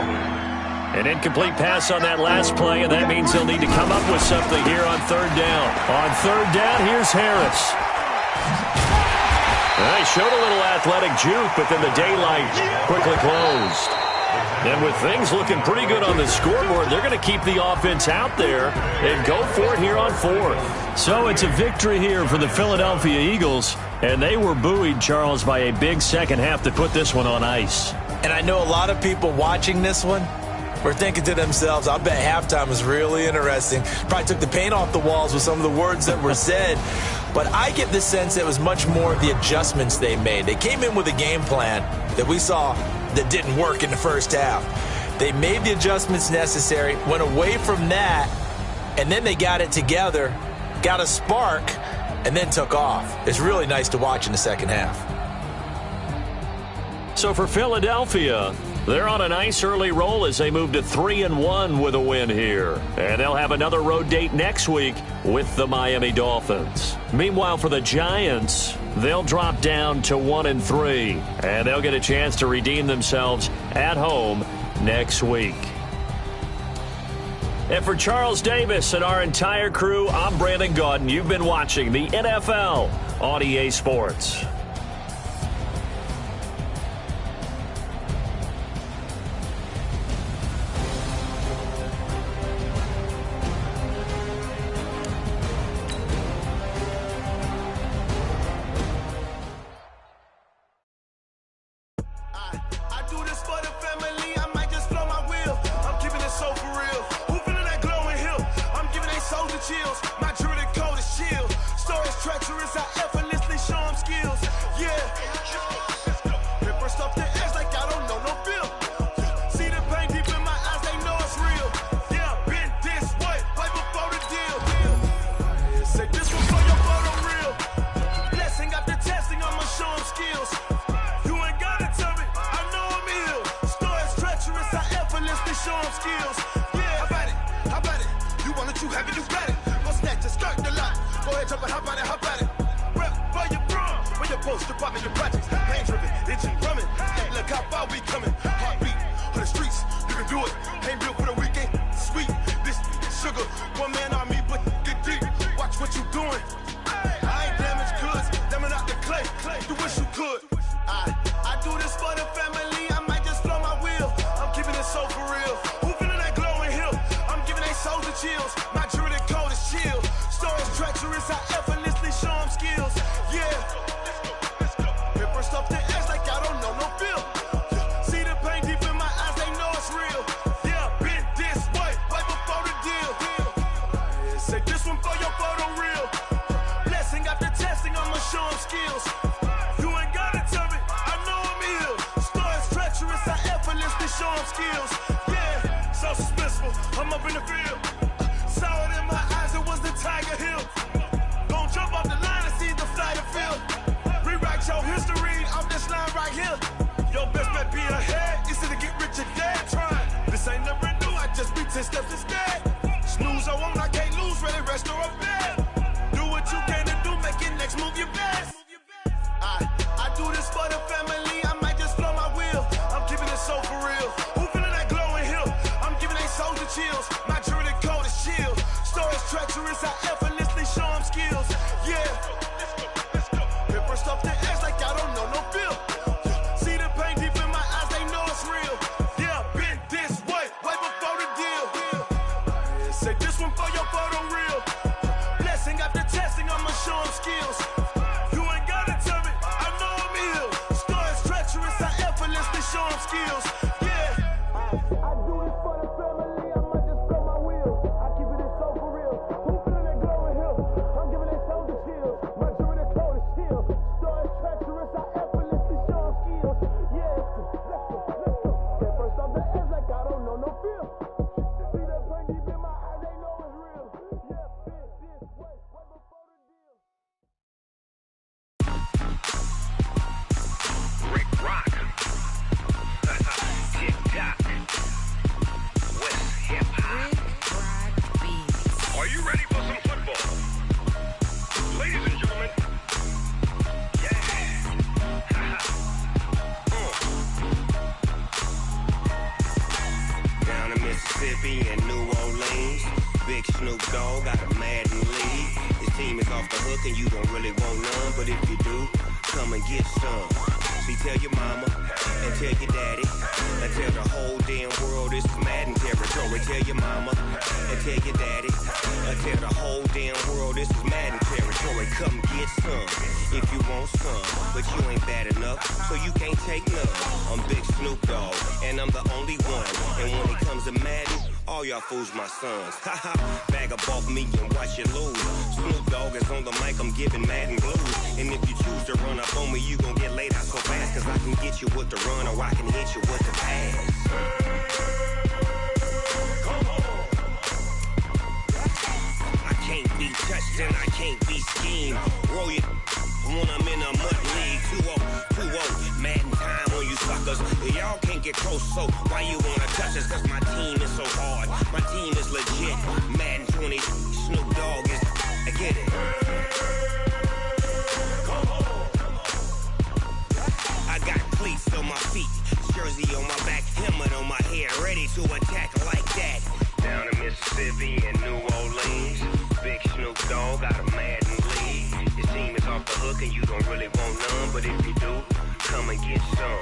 An incomplete pass on that last play, and that means they'll need to come up with something here on third down. On third down, here's Harris. They showed a little athletic juke, but then the daylight quickly closed. And with things looking pretty good on the scoreboard, they're going to keep the offense out there and go for it here on fourth. So it's a victory here for the Philadelphia Eagles, and they were buoyed, Charles, by a big second half to put this one on ice. And I know a lot of people watching this one were thinking to themselves, I bet halftime was really interesting. Probably took the paint off the walls with some of the words that were said. But I get the sense it was much more of the adjustments they made. They came in with a game plan that we saw that didn't work in the first half. They made the adjustments necessary, went away from that, and then they got it together, got a spark, and then took off. It's really nice to watch in the second half. So for Philadelphia, they're on a nice early roll as they move to 3-1 with a win here. And they'll have another road date next week with the Miami Dolphins. Meanwhile, for the Giants, they'll drop down to 1-3. And they'll get a chance to redeem themselves at home next week. And for Charles Davis and our entire crew, I'm Brandon Gaudin. You've been watching the NFL on EA Sports. Fools my sons. Haha, bag up off me and watch you lose. Snoop Dogg is on the mic, I'm giving Madden blues. And if you choose to run up on me, you gon' get laid out so fast. Cause I can get you with the run or I can hit you with the pass. Come on. touched, then I can't be schemed. Roll it when I'm in a mud league. 2-0, Madden time on you suckers. Y'all can't get close, so why you wanna touch us? Cause my team is so hard, my team is legit. Madden 20, Snoop Dogg is, I get it. I got cleats on my feet, jersey on my back, helmet on my head, ready to attack like that. Down in Mississippi and New Orleans, big Snoop Dogg got a Madden league. Your team is off the hook and you don't really want none, but if you do, come and get some.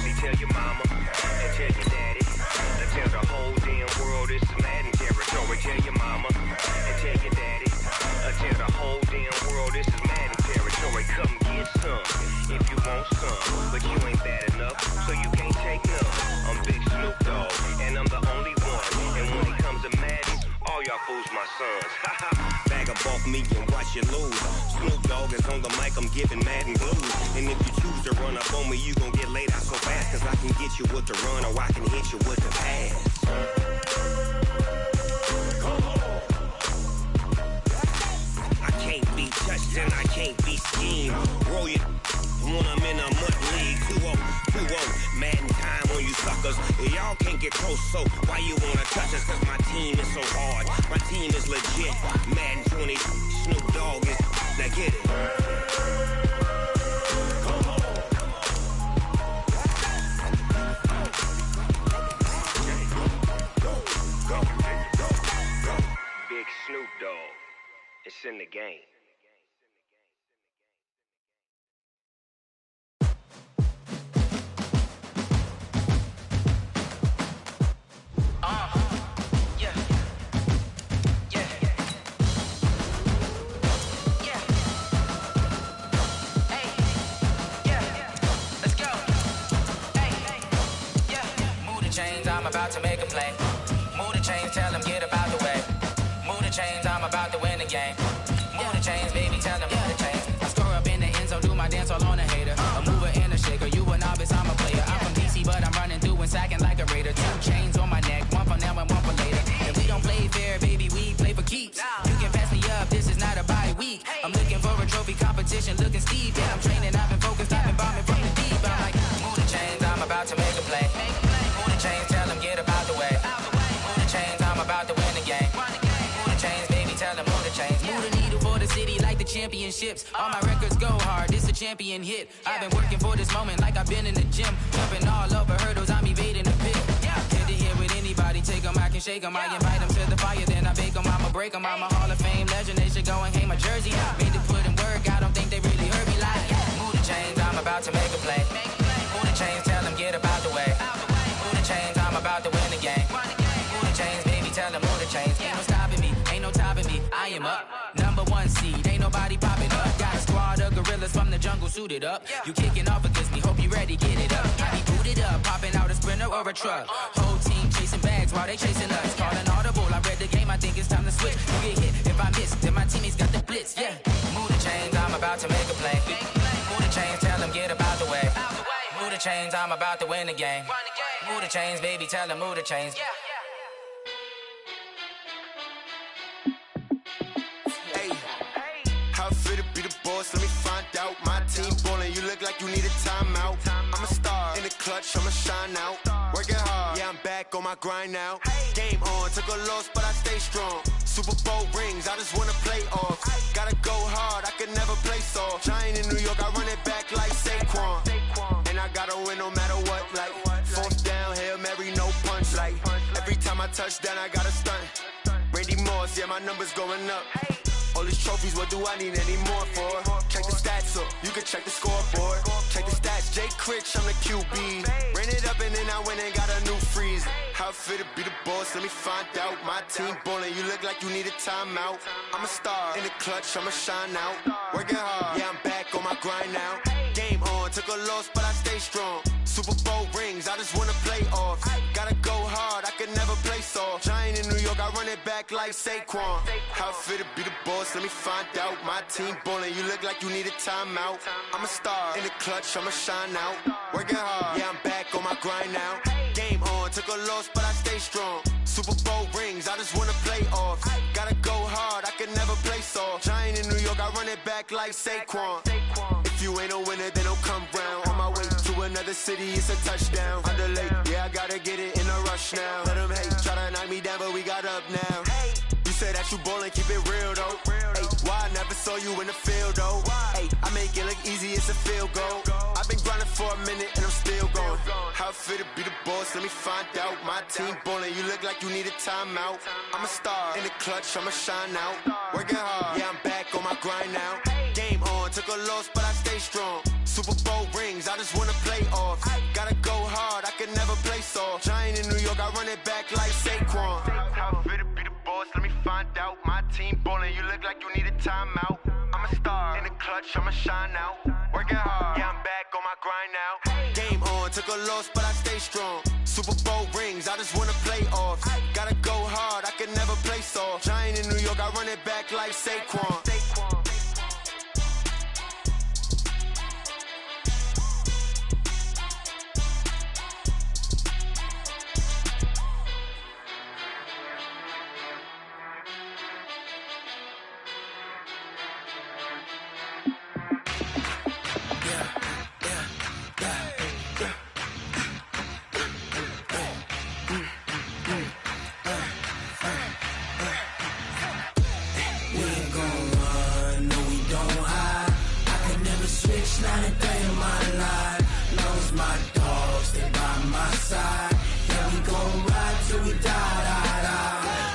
See, tell your mama and tell your daddy, and tell the whole damn world it's Madden territory. Tell your mama and tell your daddy, and tell the whole damn world this is Madden territory. Come get some if you want some, but you ain't bad enough, so you can't take none. I'm Big Snoop Dogg, and I'm the only one. And when it comes to Madden, all y'all fools my sons. Bag up off me and watch you lose. Snoop Dogg is on the mic, I'm giving Madden blues. And if you choose to run up on me, you gon' get laid out so fast. Cause I can get you with the run or I can hit you with the pass. I can't be touched and I can't be schemed. Roll it when I'm in a mud league. 2-0, Madden time on you suckers. Y'all can't get close, so why you wanna touch us? Cause my team is so hard, my team is legit. Madden 20, Snoop Dogg is, now get it. Big Snoop Dogg, it's in the game. I'm about to make a play. Move the chains, tell them get up out the way. Move the chains, I'm about to win the game. Move the chains, baby, tell them move the chains. I score up in the end zone, do my dance all on a hater. A mover and a shaker, you a novice, I'm a player. I'm from DC, but I'm running through and sacking like a raider. 2 chains on my neck, one for now and one for later. And we don't play fair, baby, we play for keeps. You can pass me up, this is not a bye week. I'm looking for a trophy competition, looking steep. Yeah, I'm training, I've been focused, I've been bombing from the deep. I'm like, move the chains, I'm about to make a play. Move the chains, tell them get up out the way. Move the chains, I'm about to win the game. Move the chains, baby, tell them move the chains. Move the needle for the city like the championships. All my records go hard, this a champion hit. I've been working for this moment like I've been in the gym. Jumping all over hurdles, I'm evading the pit. Head to head with anybody, take them, I can shake them. I invite them to the fire, then I bake them, I'ma break them. I'm a Hall of Fame legend, they should go and hang my jersey. Made to put in work, I don't think they really heard me like. Move the chains, I'm about to make a play. Move the chains, tell them get up out the way. Move the chains, I'm about to win the game. Move the chains, baby, tell them move the chains. Ain't no stopping me, ain't no topping me, I am up. #1 seed, ain't nobody popping up. Got a squad of gorillas from the jungle suited up. You kicking off against me, hope you ready, get it up. I be booted up, popping out a Sprinter or a truck. Whole team chasing bags while they chasing us. Calling audible, I read the game, I think it's time to switch. You get hit if I miss, then my teammates got the blitz, yeah. Move the chains, I'm about to make a play. Move the chains, tell them get up out the way. Move the chains, I'm about to win the game. Move the chains, baby, tell them move the chains. How fit to be the boss, let me find out. My team ballin', you look like you need a timeout. I'm a star, in the clutch, I'ma shine out. Working hard, yeah, I'm back on my grind now. Game on, took a loss, but I stay strong. Super Bowl rings, I just wanna play off. Gotta go hard, I could never play soft. Giant in New York, I run it back like Saquon. And I gotta win no matter what, like 4th down, Hail Mary, no punch. Like every time I touch down, I gotta stunt. Randy Moss, yeah, my numbers going up. All these trophies, what do I need any more for? Check the stats up, you can check the scoreboard. Check the stats, Jay Critch, I'm the QB. Ran it up and then I went and got a new freeze. How fit to be the boss, let me find out. My team ballin', you look like you need a timeout. I'm a star, in the clutch, I'ma shine out. Working hard, yeah, I'm back on my grind now. Game on, took a loss, but I stay strong. Super Bowl rings, I just wanna play off. Gotta go hard, I could never play soft. Giant in New York, I run it back like Saquon. How fit to be the boss, let me find out. My team ballin', you look like you need a timeout. I'm a star, in the clutch, I'ma shine out. Working hard, yeah, I'm back on my grind now. Game on, took a loss, but I stay strong. Super Bowl rings, I just wanna play off. Gotta go hard, I could can never play soft. Giant in New York, I run it back like Saquon. If you ain't a winner, then don't come round. On my way to another city, it's a touchdown. Underlay, yeah, I gotta get it in a rush now. Let them hate, try to knock me down, but we got up now. You say that you ballin', keep it real though. Hey, why I never saw you in the field though? Hey, I make it look easy, it's a field goal. I've been grinding for a minute and I'm still going. How it feel to be the boss, let me find out. My team ballin', you look like you need a timeout. I'm a star in the clutch, I'ma shine out. Working hard, yeah, I'm back on my grind now. Game on, took a loss, but I stay strong. Super Bowl rings, I just wanna play off. Gotta go hard, I can never play soft. Giant in New York, I run it back like Saquon. How it feel to be the boss, let me find out. My team ballin', you look like you need a timeout. I'm a star in the clutch, I'ma shine out. Working hard, yeah, I'm back on my grind now. Game on, took a loss, but I stay strong. Super Bowl rings, I just wanna play off. Gotta go hard, I can never play soft. Giant in New York, I run it back like Saquon. Not a day in my life. Knows my dogs, they by my side. Yeah, we gon' ride till we die.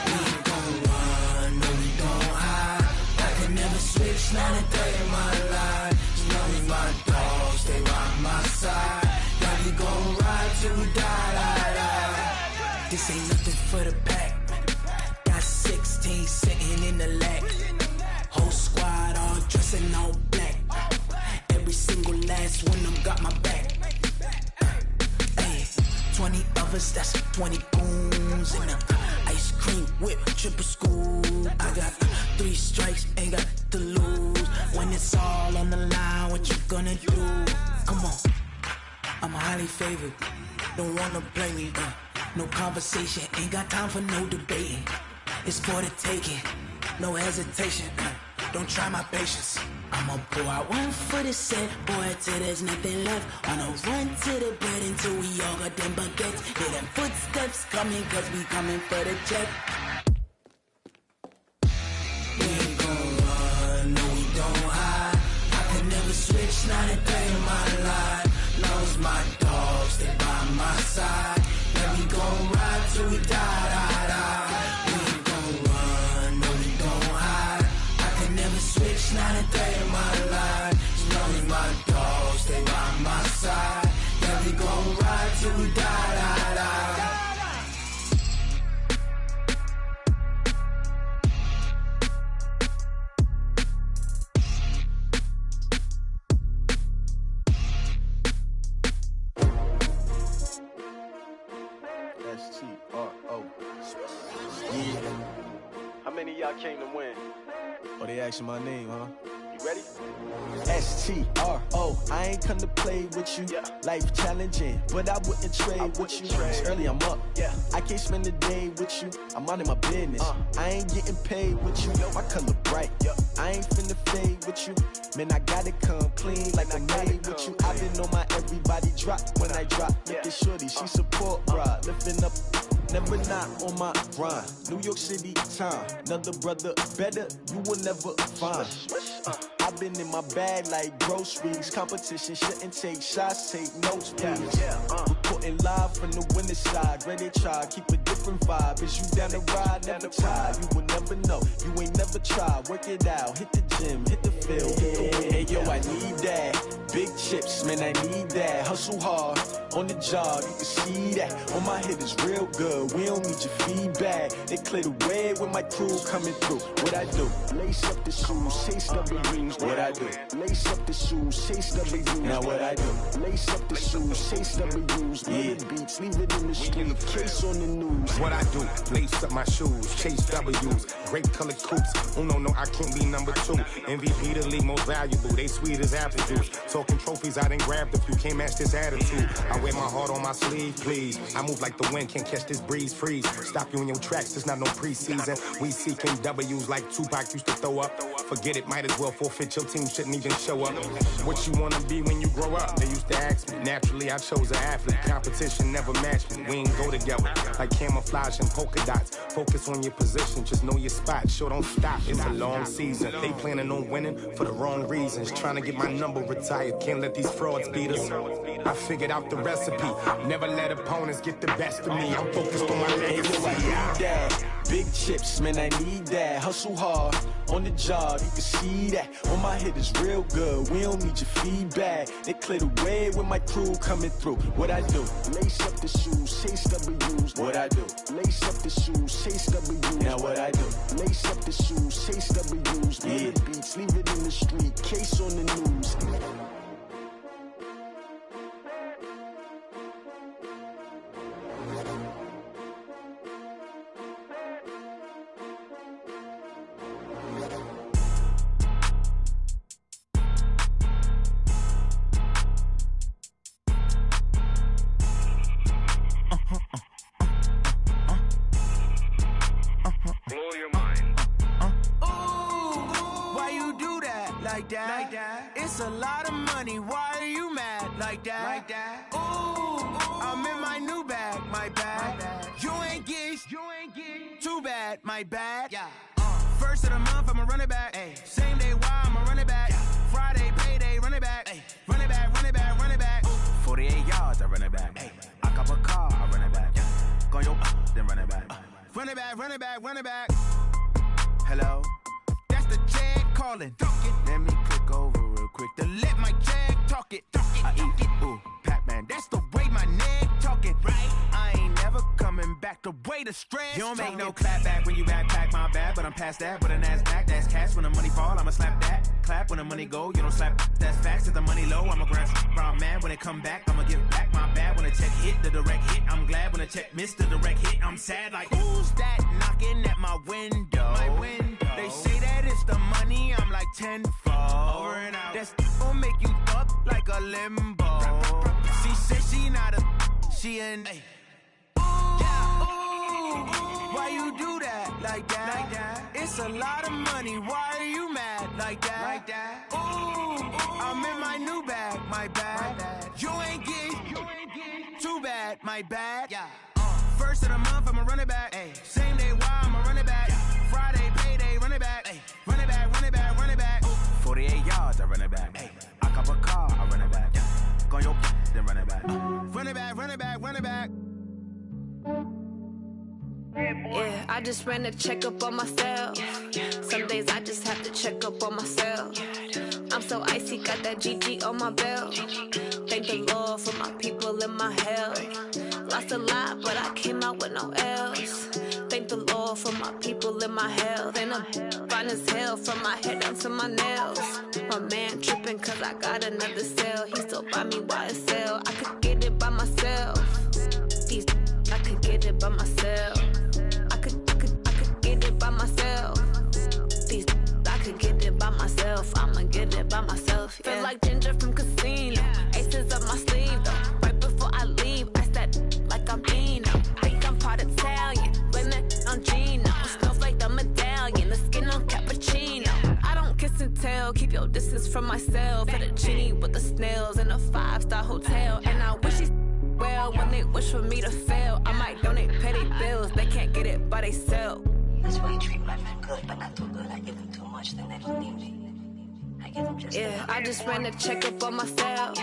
We ain't gon' run, no, we don't hide. I can never switch, not a day in my life. Knows my dogs, they by my side. Yeah, we gon' ride till we die. This ain't nothing for the pack. Got 16 sitting in the lag. Whole squad all dressing all black. Every single last one of them got my back. Hey, 20 of us, that's 20 goons. And ice cream whip, triple scoop. I got 3 strikes, ain't got to lose. When it's all on the line, what you gonna do? Come on, I'm highly favored. Don't wanna play me, no conversation. Ain't got time for no debating. It's for the taking, no hesitation. Don't try my patience. I'ma pour out one for the set, boy, till there's nothing left. On a run to the bed until we all got them baguettes. Hear them footsteps coming, cause we coming for the check. We ain't gon' run, no, we don't hide. I can never switch, not a day in my life. Knows my dogs, they by my side. Yeah, we gon' ride till we die. We ain't gon' run, no, we don't hide. I can never switch, not a day in my life. Knows my dogs, they by my side. Yeah, we gon' ride till we die. S-T-R-O. Yeah. How many of y'all came to win? Oh, they asking my name, huh? You ready? S-T-R-O. I ain't come to play with you. Life challenging, but I wouldn't trade with you. It's early, I'm up. I can't spend the day with you. I'm minding my business. I ain't getting paid with you. My color bright. I ain't finna fade with you. Man, I gotta come clean like I'm made with you. I've been on my everybody drop when I drop. Look at shorty, she support ride. Lifting up, never not on my grind. New York City time. Another brother better, you will never find. I've been in my bag like groceries. Competition shouldn't take shots, take notes, please. Reporting live from the winning side. Ready to try, keep a different vibe. Is you down the ride, never tired. You will never know, you ain't never tried. Work it out, hit the gym, hit the field, hit the wind. Hey yo, I need that. Big chips, man, I need that. Hustle hard, on the job, you can see that. On my head is real good, we don't need your feedback. They clear the way with my crew coming through. What I do? Lace up the shoes, chase W's. What I do? Lace up the shoes, chase W's. Now what I do? Lace up the shoes, chase W's. Yeah, beats, leave it in the street, case on the news. What I do? Lace up my shoes, chase W's. Great colored coops. Oh no, I can't be number 2. MVP the league most valuable. They sweet as apple juice. Talking trophies, I done grabbed a few. Can't match this attitude. I I wear my heart on my sleeve, please. I move like the wind, can't catch this breeze, freeze. Stop you in your tracks, it's not no preseason. We seeking W's like Tupac used to throw up. Forget it, might as well forfeit, your team shouldn't even show up. What you wanna be when you grow up? They used to ask me. Naturally, I chose an athlete. Competition never matched me. We ain't go together like camouflage and polka dots. Focus on your position, just know your spot. Sure, don't stop, it's a long season. They planning on winning for the wrong reasons. Trying to get my number retired, can't let these frauds beat us. I figured out the recipe. Never let opponents get the best of me. I'm focused on my legacy. Big chips, man, I need that. Hustle hard on the job, you can see that. On my hit is real good, we don't need your feedback. They clear the way with my crew coming through. What I do? Lace up the shoes, chase W's. What I do? Lace up the shoes, chase W's. Now what I do? Lace up the shoes, chase W's. Yeah, beats, leave it in the street, case on the news. It's a lot of money, why are you mad like that? Ooh, I'm in my new bag, my bad. You ain't get too bad, my bad. First of the month, I'ma run it back. Same day, why I'ma run it back. Friday, payday, run it back. Run it back, run it back, run it back. 48 yards, I run it back. I cop a car, I run it back. Go yo, then run it back. Run it back, run it back, run it back. Hello? That's the jag calling. Let me click over real quick to let my jag talk it. I eat it, ooh, Pac-Man. That's the way my neck talking. Right? I ain't never coming back the way the stress. You don't make no clap back when you backpack, my bad. But I'm past that with a NASDAQ. That's cash when the money fall, I'ma slap that. Clap when the money go, you don't slap. That's facts. If the money low, I'ma grab brown man. When it come back, I'ma give back my bad. When the check hit, the direct hit. I'm glad when the check missed the direct hit. I'm sad like, who's that knocking at my window? My window. They say that it's the money, I'm like tenfold. Over and out. That's gon' make you fuck like a limbo. She said she not a, she an A. Why you do that like that? It's a lot of money, why are you mad like that? Ooh, I'm in my new bag, my bad. You ain't get too bad, my bad. First of the month, I'ma run it back. Same day, why I'ma run it back. Friday, payday, run it back. Run it back, run it back, run it back. 48 yards, I run it back. I cop a car, I run it back. Go yo, then run it back. Run it back, run it back, run it back. Yeah, I just ran a checkup on myself. Some days I just have to check up on myself. I'm so icy, got that GG on my belt. Thank the Lord for my people in my health. Lost a lot, but I came out with no L's. Thank the Lord for my people in my health. And I'm fine as hell from my head down to my nails. My man tripping cause I got another cell. He still buy me YSL. I could get it by myself. These I could get it by myself. I could get it by myself. These I could get it by myself. I'ma get it by myself. Yeah. Feel like Ginger from Casino. Aces up my sleeve though. Right before I leave, I said like I'm Dino. Think I'm part Italian. Blame it on Gino. Smells like the medallion. The skin on cappuccino. I don't kiss and tell. Keep your distance from myself. At a genie with the snails in a 5-star hotel. And I wish he's well when they wish for me to fail. I might donate petty bills. They can't get it by themselves. That's why you treat my men good, but not too good. I give them too much, then they don't need me. I give them just yeah, I just ran a checkup on myself.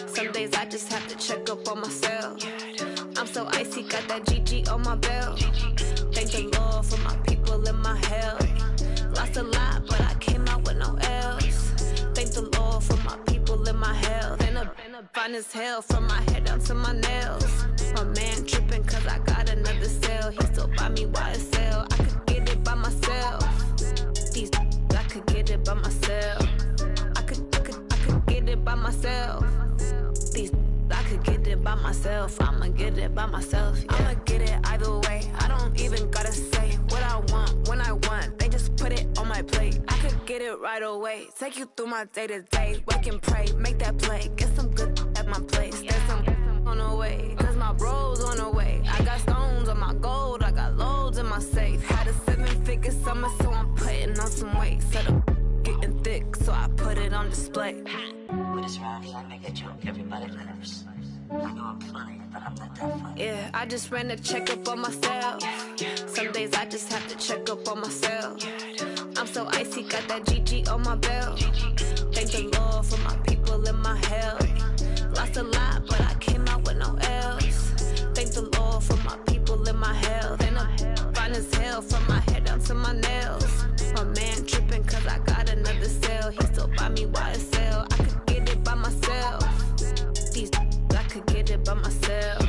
Some days I just have to check up on myself. I'm so icy, got that GG on my belt. Thank the Lord for my people in my health. Lost a lot, but I came out with no L's. Thank the Lord for my people in my health. And I'm fine as hell from my head down to my nails. My man tripping cause I got another cell. He still buy me YSL. I could get it by myself. These I could get it by myself. I could get it by myself. These I could get it by myself. I'ma get it by myself. Yeah. I'ma get it either way. I don't even gotta say what I want when I want. They just put it on my plate. I could get it right away. Take you through my day to day. Wake and pray, make that play. Get some good at my place. There's some on the on display. With this round here, I make a joke, everybody laughs. I know I'm funny, but I'm not that funny. Yeah, I just ran a checkup on myself. Some days I just have to check up on myself. I'm so icy, got that GG on my belt. Thank the Lord for my people in my health. Lost a lot, but I came out with no L's. Thank the Lord for my people in my health. And I'm fine as hell from my head down to my nails. My man tripping cause I got another cell. He still buy me YSL. I could get it by myself. These I could get it by myself.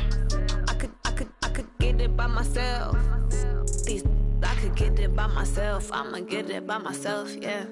I could get it by myself. These I could get it by myself. I'ma get it by myself, yeah.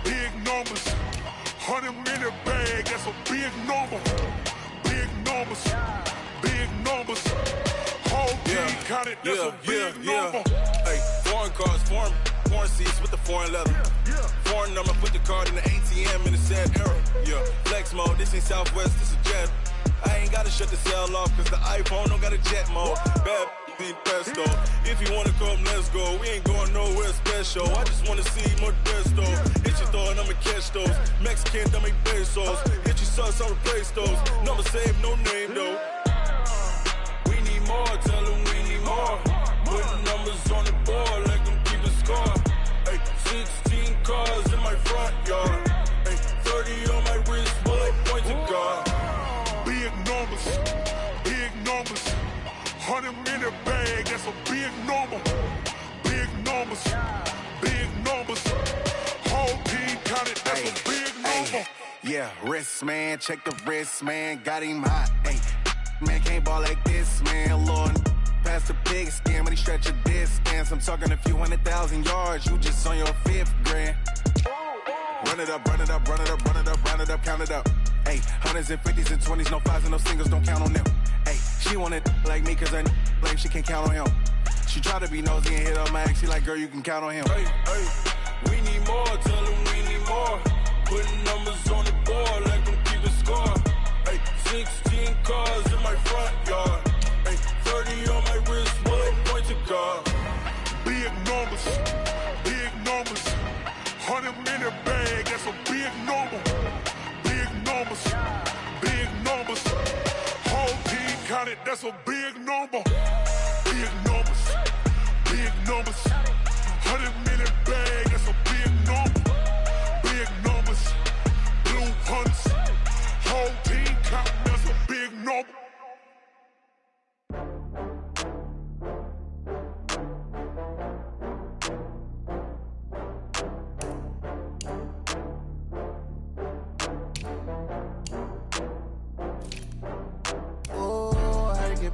Big numbers, 100-minute bag, that's a big number. Big numbers, whole team counted, that's a big number. Hey, foreign cars, foreign seats with the foreign leather. Foreign number, put the card in the ATM in the sad era. Yeah, flex mode, this ain't Southwest, this is Jet. I ain't gotta shut the cell off, cause the iPhone don't got a jet mode. Bad need pesto. If you wanna come, let's go. We ain't going nowhere special. I just wanna see more Modesto. Hit your thought, I'ma catch those. Mexican, dummy pesos. Hit your sauce, I'll replace those. Number save, no name though. We need more, tell them we need more. Putting numbers on the board, like them keeping score. Hey, 16 cars in my front yard. Hey, 30 on my wrist, bullet point to God. Big numbers, 100-minute bag, that's a big number. Big numbers, whole team counted, that's a big number. Yeah, wrist man, check the wrist man, got him hot. Ay, man can't ball like this, man. Lord, past the big skin when he stretch a distance. I'm talking a few 100,000 yards, you just on your 5th grand. Run it up, count it up. Ay, 100s and 50s and 20s, no 5s and no singles, don't count on them. Ay, she want it like me cause her like she can count on him. She try to be nosy and hit her max, she like, girl, you can count on him. Hey, we need more, tell them we need more. Putting numbers on the board like them keeping score. Hey, 16 cars in my front yard. Hey, 30 on my wrist, bullet point to God. Big numbers, 100-minute bag, that's a big number. Big numbers, whole team counted, that's a big number. Big numbers, 100-minute bag, that's a big number. Big numbers, blue hunts, whole team counting, that's a big number.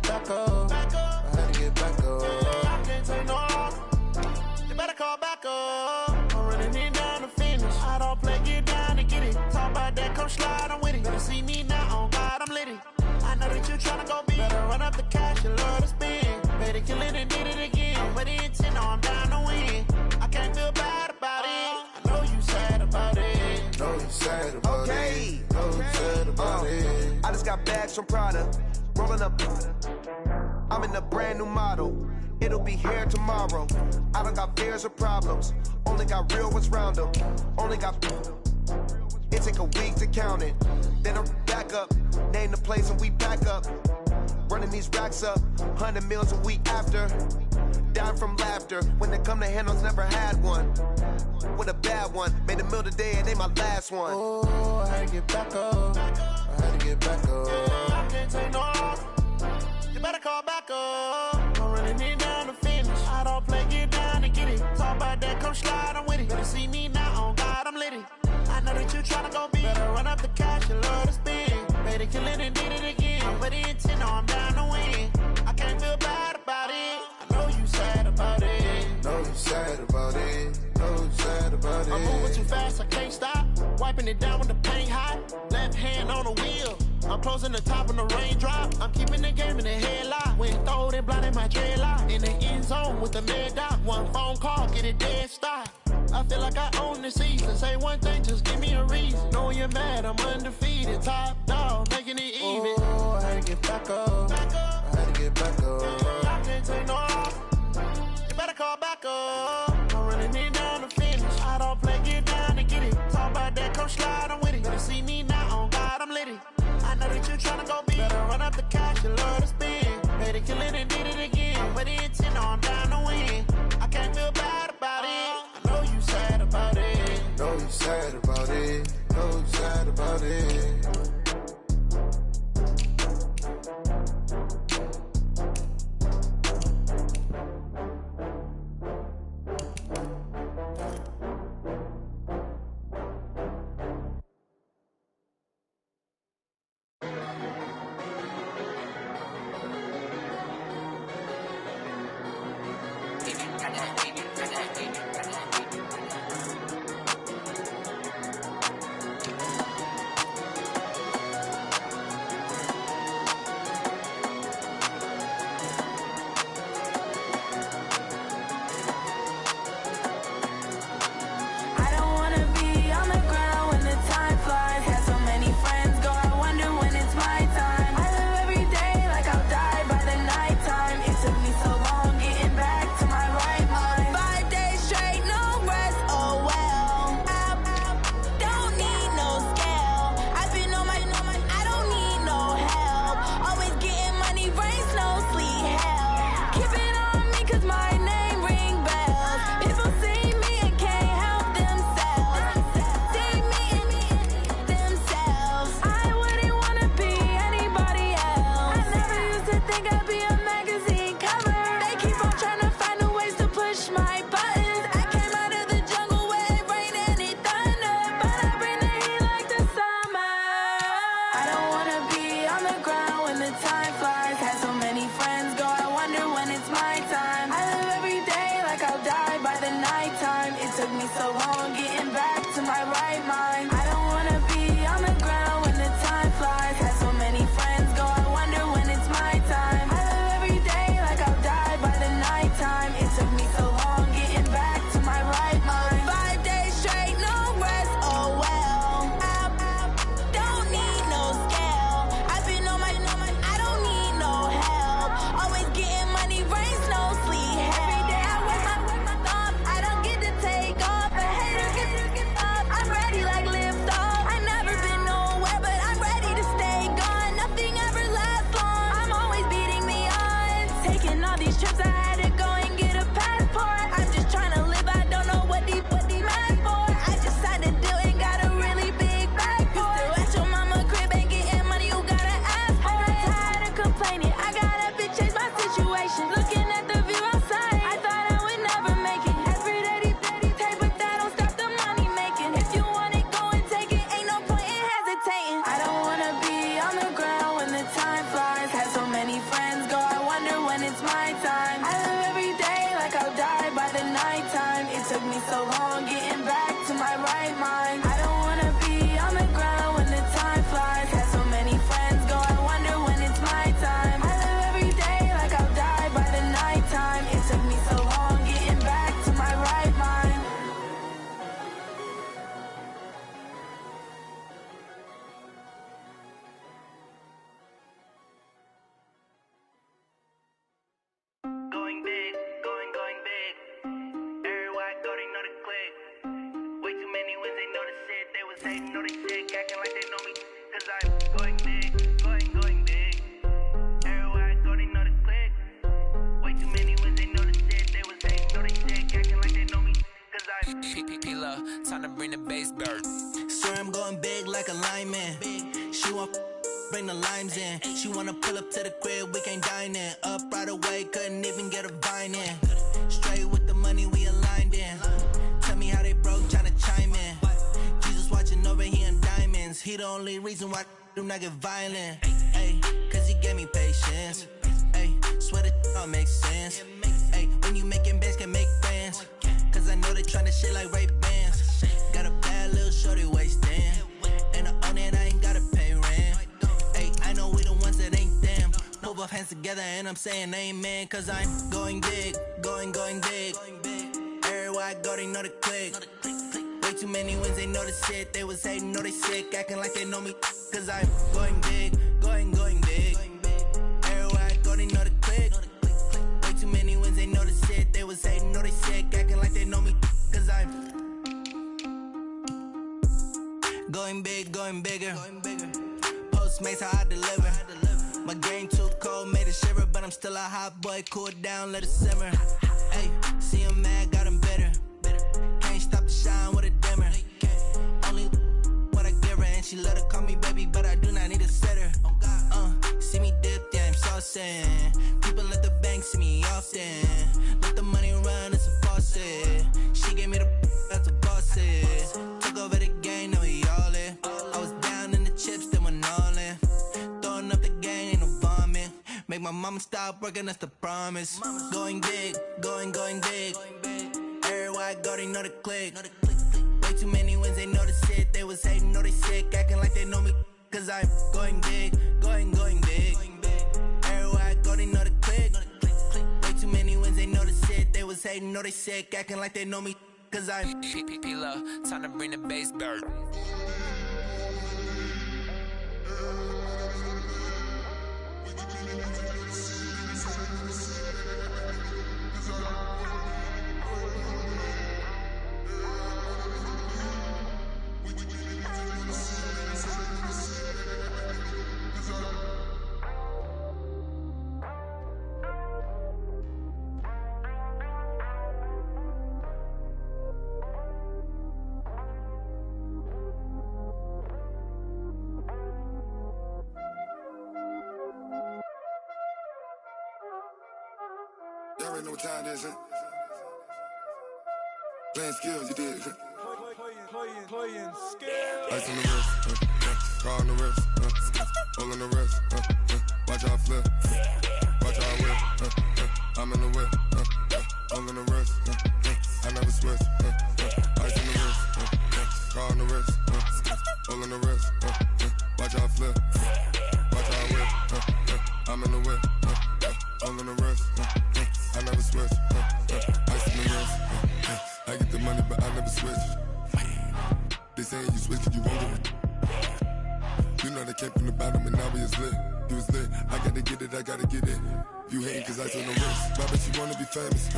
Back up. I had to get back up. I can't take no loss. You better call back up. I'm running it down to finish. I don't play, get down to get it. Talk about that, come slide, I'm with it. Better see me now, on God, I'm lit it. I know that you tryna go big. Better run up the cash, you love to spend. Better kill it and did it again. I'm with the intent, no, I'm down to win. I can't feel bad about it. I know you sad about it. Know you sad about it. Know you sad about it. I just got bags from Prada. Rolling up, I'm in a brand new model. It'll be here tomorrow. I don't got fears or problems. Only got real ones round them. Only got. It take a week to count it. Then I'm back up. Name the place and we pack up. Running these racks up. 100 meals a week after. Down from laughter. When they come to handles, never had one. With a bad one. Made a meal today and they my last one. Oh, I had to get back up. I had to get back up. I can't take no loss. You better call back up. I'm running it down to finish. I don't play, get down to get it. Talk about that, come slide, I'm with it. Better see me now, on God, I'm lit it. I know that you tryna go big. Better run up the cash, you love to spend. Better kill it and did it again. I'm with the intent, no, I'm down to win. I can't feel bad about it. I know you sad about it. about it. I'm moving too fast, I can't stop. Wiping it down when the paint hot. Left hand on the wheel. I'm closing the top when the raindrop. I'm keeping the game in the headlock. When throwed and blinded my dreadlock. In the end zone with the mad dot. One phone call, get it dead stop. I feel like I own the season. Say one thing, just give me a reason. Knowing you're mad, I'm undefeated. Top dog, making it even. Oh, I had to get back up. I had to get back up. I can't take no off. You better call back up. I'm running it down to finish. I don't play, get down to get it. Talk about that, come slide, I'm with it. Better see me now, on God, I'm lit it. I know that you tryna go big. Better run up the cash, you love to spend. Better kill it and did it again. But the intent on down to win. I can't feel bad about it. I know you sad about it. Know you sad about it. Know you sad about it. Time to bring the bass bird. Swear I'm going big like a lineman. She want bring the limes in. She wanna pull up to the crib, we can't dine in. Up right away, couldn't even get a vine in. Straight with the money, we aligned in. Tell me how they broke, tryna chime in. Jesus watching over here in diamonds. He the only reason why do not get violent. Ay, cause he gave me patience. Ay, swear that all makes sense. Ay, when you making bands can make friends. Cause I know they tryna shit like Ray Bans. hands together and I'm saying amen, cause I'm going big, going big. Everywhere I go, they know the click. Way too many wins, they know the shit. They was hating, know they sick, acting like they know me, cause I'm going big, going big. Everywhere I go, they know the click. Way too many wins, they know the shit. They was hating, know they sick, acting like they know me, cause I'm going big, going bigger. Postmates, how I deliver. My game too cold, made it shiver, but I'm still a hot boy. Cool it down, let it simmer. Hey, see him mad, got him bitter. Can't stop the shine with a dimmer. Only what I give her, and she let her call me baby, but I do not need a sitter. See me dip, yeah, I'm saucing. People at the bank see me often. Let the money run, it's a faucet. She gave me the that's a boss is. Took over the game, now we all in. I was down in the chips, then went all in. Throwing up the game, ain't no vomit. Make my mama stop working, that's the promise. Going big, going big. Everywhere I go, they know the click. Way too many wins, they know the shit. They was hating, know they sick, acting like they know me, cause I'm going big, going big. Everywhere I go, they know the click. Way too many wins, they know the shit. They was hating, know they sick, acting like they know me, cause I'm P-Love, time to bring the bass back. Y'all already know what time it is, huh? Playing skills, you did. Playing skills. Ice on the wrist, car on the wrist, hole in the wrist, watch how I flip, watch how I whip, I'm in the whip, hole in the wrist, I never switch, ice on the wrist, car on the wrist, hole in the wrist, watch how I flip, watch how I whip, I'm in the whip, hole in the wrist, I never switch, ice on the wrist, I get the money but I never switch. They saying you switch 'cause you won't get it. You know they came from the bottom and now we is lit. You was lit, I gotta get it, I gotta get it. You hating 'cause I took no risk. Why bet you wanna be famous,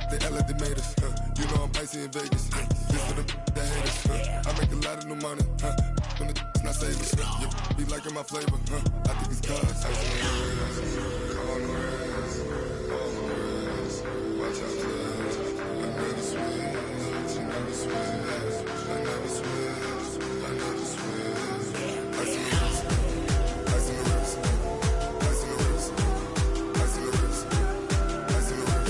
They act like they made us, You know I'm icy in Vegas, This for the that hate us, I make a lot of new money, When the not savers, You be liking my flavor, I think it's cause I was on the wrist, watch out, I never switch, I never switch. I never switch, I never switch. Ice in the wrist, ice in the wrist, ice in the wrist, ice in the wrist, ice in the wrist,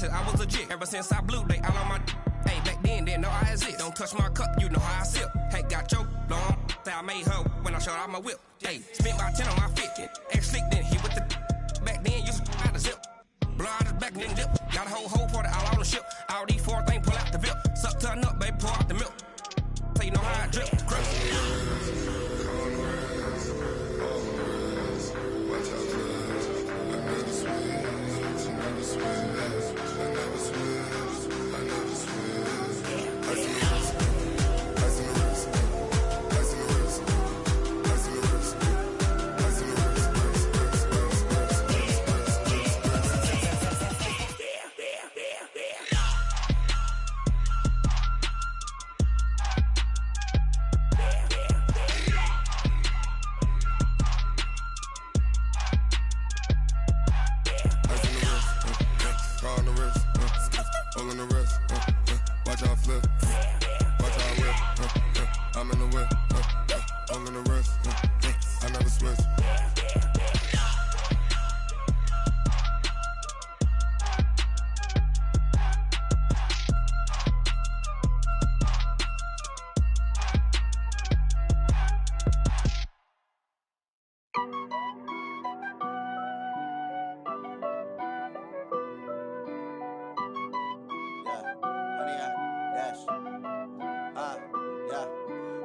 I was legit. Ever since I blew, they all on my hey, back then, didn't know I exist. Don't touch my cup, you know how I sip. Hey, got your long, I made her when I showed out my whip. Hey, spent about 10 on my 50. Ex-slick, then hit with the back then, used to out the zip. Blind as back, then dip. Got a whole party all on the ship. All these four things, pull out the VIP. Suck to a nut, baby, pour out the milk. So you know how I drip. Crap.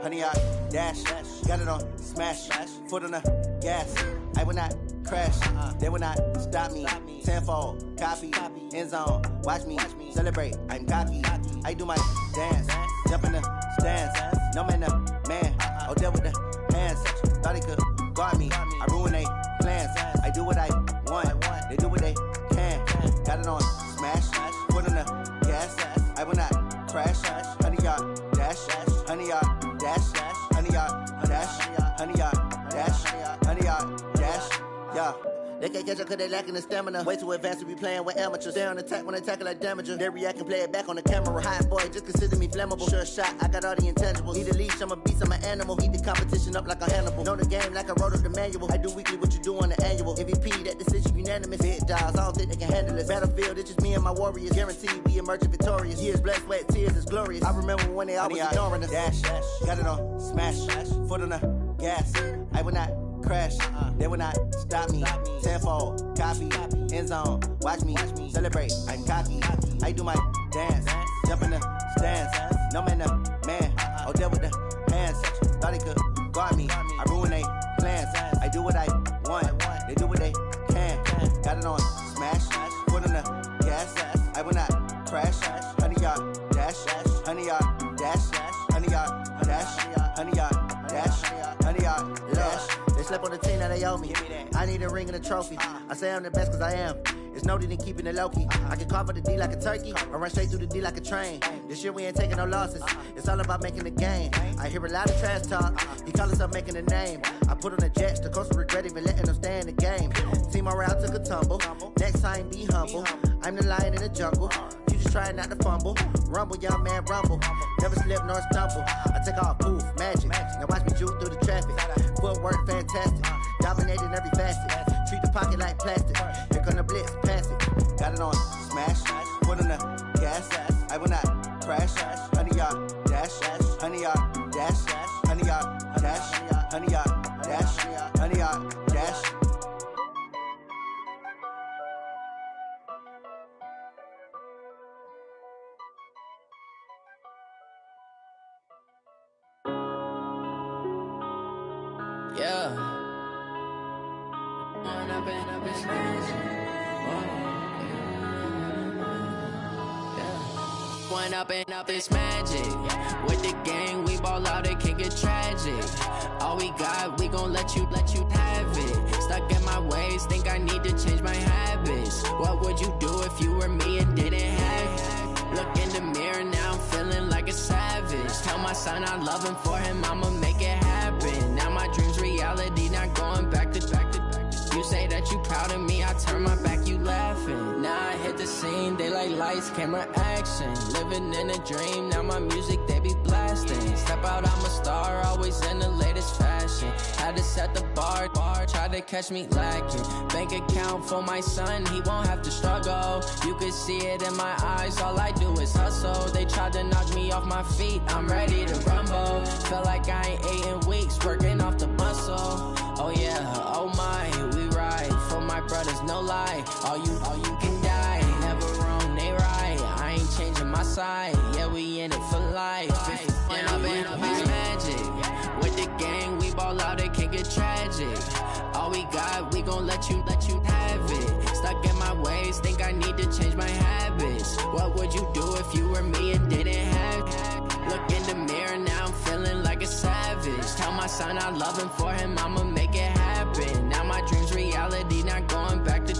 honey, I dash. Got it on smash, foot on the gas. I will not crash, they will not stop me. Tenfold, copy, end zone, watch me celebrate. I'm cocky, I do my dance, jump in the stands. No man, the man, oh, deal with the hands. Thought he could guard me, I ruin they plans. I do what I want, they do what they can. Got it on smash, foot on the gas. I will not crash, honey, y'all dash, honey, y'all dash, honey, y'all dash, honey, y'all dash, honey, y'all dash, yeah. They can't catch up cause they lacking the stamina. Way too advanced to be playing with amateurs. They on attack when they tackle like damager. They react and play it back on the camera. Hot boy, just consider me flammable. Sure shot, I got all the intangibles. Need a leash, I'm a beast, I'm an animal. Heat the competition up like a Hannibal. Know the game like I wrote up the manual. I do weekly what you do on the annual. MVP, that decision unanimous. Hit dials, I don't think they can handle it. Battlefield, it's just me and my warriors. Guaranteed we emerging victorious. Years, blood, sweat, tears, it's glorious. I remember when they always ignoring us. Dash, got it on smash, foot on the gas. I will not crash, they will not stop me. Tenfold, copy, end zone, watch me celebrate. I'm cocky, I do my dance, jump in the stands. No man, the man, oh, deal with the hands. Thought he could guard me, I ruin they plans. I do what I want, they do what they can. Got it on smash, foot on the gas. I will not crash, honey, y'all dash, honey, y'all dash, honey, y'all dash, honey, y'all dash, honey, y'all dash. They slept on the team that they owe me. I need a ring and a trophy. I say I'm the best cause I am. It's no need in keeping it low-key. I can carve for the D like a turkey, or run straight through the D like a train. This year we ain't taking no losses. It's all about making the game. I hear a lot of trash talk. He call himself making a name. I put on the Jets. The coach will regret even letting them stay in the game. Team morale took a tumble. Next time be humble. I'm the lion in the jungle. You just trying not to fumble. Rumble, young man, rumble. Never slip nor stumble. I take off, poof, magic. Now watch me juke through the traffic. Footwork fantastic. Dominating every facet. Treat the pocket like plastic. Here come the blitz, pass it. Got it on smash, foot on the gas. I will not crash, honey, y'all dash, honey, y'all dash, honey, y'all dash, honey, y'all dash, honey, y'all dash. Yeah. One up and up is magic. With the gang, we ball out, it can get tragic. All we got, we gon' let you have it. Stuck in my ways, think I need to change my habits. What would you do if you were me and didn't have it? Look in the mirror, now I'm feeling like a savage. Tell my son I love him, for him I'ma make it happen. Now my dream's reality, not going back to. You say that you proud of me, I turn my back, you laughing. Now I hit the scene, they like lights, camera, action. Living in a dream, now my music, they be blasting. Step out, I'm a star, always in the latest fashion. Had to set the bar, try to catch me lacking. Bank account for my son, he won't have to struggle. You could see it in my eyes, all I do is hustle. They tried to knock me off my feet, I'm ready to rumble. Feel like I ain't ate in weeks, working off the muscle. Oh yeah, oh my, we ride for my brothers, no lie. All you can die, never wrong, they right. I ain't changing my side, yeah, we in it for life. When up and up is magic. With the gang, we ball out, it can get tragic. All we got, we gon' let you have it. Stuck in my ways, think I need to change my habits. What would you do if you were me and didn't have it? Look in the mirror, now I'm feeling like a savage. Tell my son I love him, for him I'ma make it happen. Now my dream's reality, not going back to.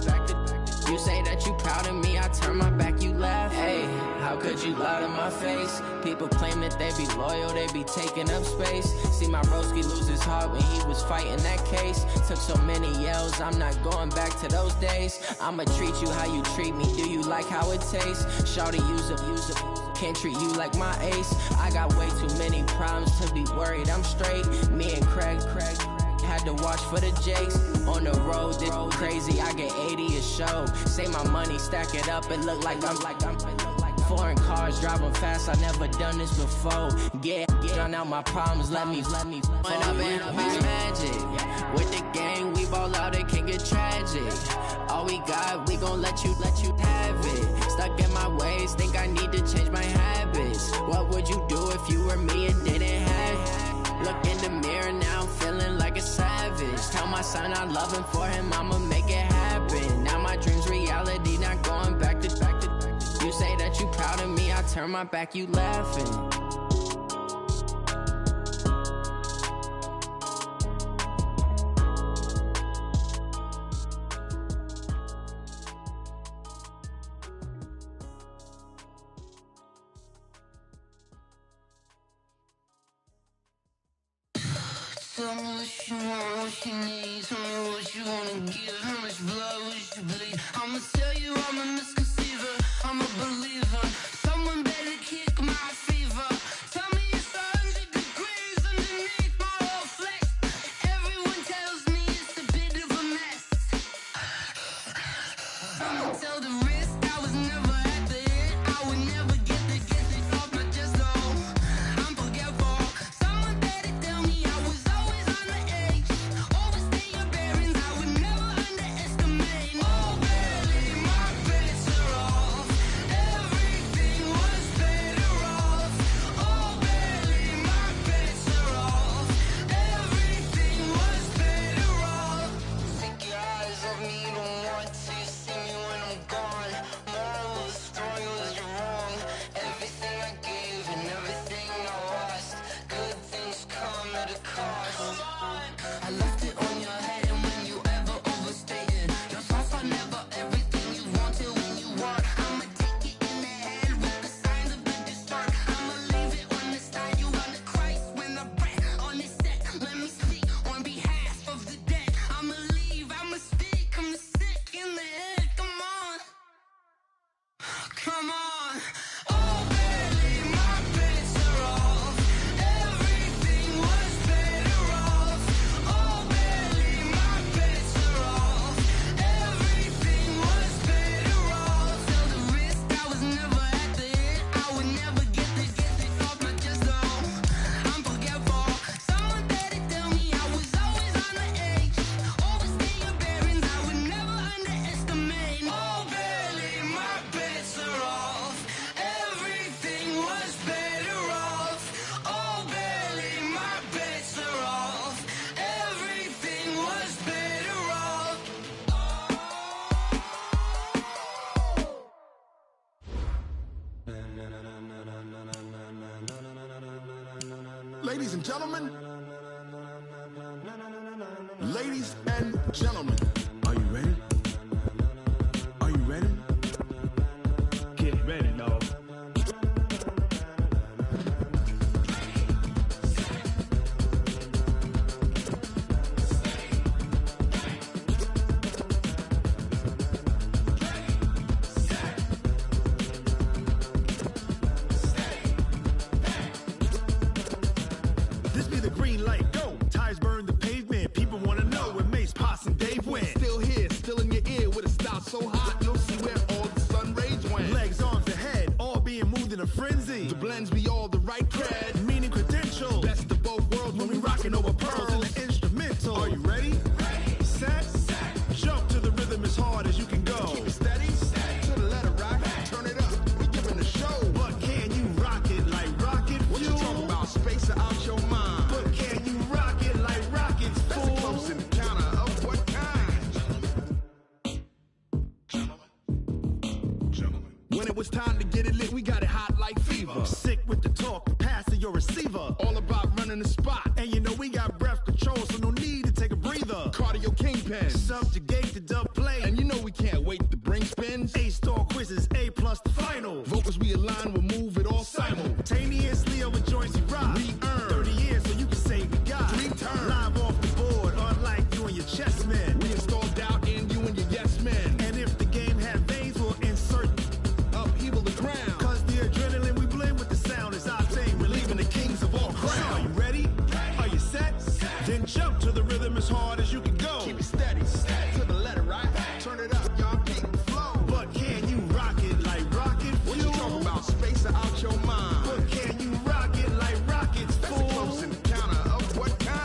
You say that you proud of me, I turn my back, you laugh. Hey, how could you lie to my face? People claim that they be loyal, they be taking up space. See my broski lose his heart when he was fighting that case. Took so many yells, I'm not going back to those days. I'ma treat you how you treat me, do you like how it tastes? Shawty, use it. Can't treat you like my ace. I got way too many problems to be worried, I'm straight. Me and Craig had to watch for the Jakes. On the road, this crazy, I get 80 a show. Say my money, stack it up, it look like I'm foreign cars, driving fast, I never done this before. Get drown out my problems, let me When up and up is magic. With the gang, we ball out, it can get tragic. All we got, we gon' let you have it. Stuck in my ways, think I need to change my habits. What would you do if you were me and didn't have it? son, I love him. For him, I'ma make it happen. Now my dreams reality, not going back to. You say that you proud of me, I turn my back, you laughing. Tell me what you want, what you need. Tell me what you wanna give. How much blood would you bleed? I'ma tell you I'm a misconceiver. I'm a believer. Someone better kick my fever. Tell me it's 100 degrees underneath my whole flesh. Everyone tells me it's a bit of a mess. I'ma tell the risk I was never at the end. I would never get it off my chest though. I'm forgetful. Someone better tell me I was always on the edge. Overstay your bearings, I would never underestimate. Oh barely, my bets are off. Everything was better off. Oh barely, my bets are off. Everything was better off. Take your eyes off me, you don't want to see me when I'm gone. Moral of the story was you're wrong. Everything I gave and everything I lost. Good things come at a cost. I left it on your head, and when you ever overstated, your thoughts are never everything you wanted when you want. I'ma take it in the head with the signs of the distort. I'ma leave it on the side. You on the Christ when I breath on this set. Let me speak on behalf of the dead. I'ma leave, I'ma speak. I'm the sick in the head. Come on, come on. Oh, barely, my bets are off. Everything was better off. Oh, barely, my bets are off. Everything was better off. Tell the risk I was never at the end. I would never get it off my chest though. I'm forgetful. Someone better tell me I was always on the edge. Overstay your bearings, I would never underestimate. Oh, barely, my bets are off. Everything was better off. Oh, barely, my bets are off. Everything was better off. Ladies and gentlemen, ladies and gentlemen, are you ready? Are you ready? Get ready, dog. This be the green light, go. Tires burn the pavement. People wanna know where Mace, Potts, and Dave went. Still here, still in your ear with a style so hot, you'll see where all the sun rays went. Legs, arms, and head, all being moved in a frenzy. The blends be all the right cred, meaning credentials. Best of both worlds when we rockin' over pearls in the instrumental. Are you ready? Set. Jump to the rhythm as hard as you can go. Keep it steady. To the letter rock. Turn it up. We giving the show. But can you rock it like rocket fuel? What you talking about? Space out your mind. But can you rock it like rockets, fool? That's a close encounter of what kind? When it was time to get it lit, we got it hot like fever. Sick with the talk, pass to your receiver. All about running the spot. And you know we got breath control, so no need to take a breather. Cardio kingpin, subjugate the dub play. And you know we can't wait to bring spins. A-star quizzes, A+ the final. Vocals we align, we'll move it all simultaneously over joints we rock. We earn 30 years so you can say we got 3 turns. Live off the board, unlike you and your chess men. We install doubt in you and your yes men. And if the game had veins, we'll insert upheaval the ground. Cause the adrenaline we blend with the sound is our thing, relieving the kings of all crowns. Are you ready? Are you set? Then jump to the rhythm as hard as you can go. Keep it steady, to the letter, right? Turn it up, y'all, keep the flow. But can you rock it like rocket fuel? What you talking about? Space out your mind. But can you rock it like rockets, fool? That's a close encounter of what kind?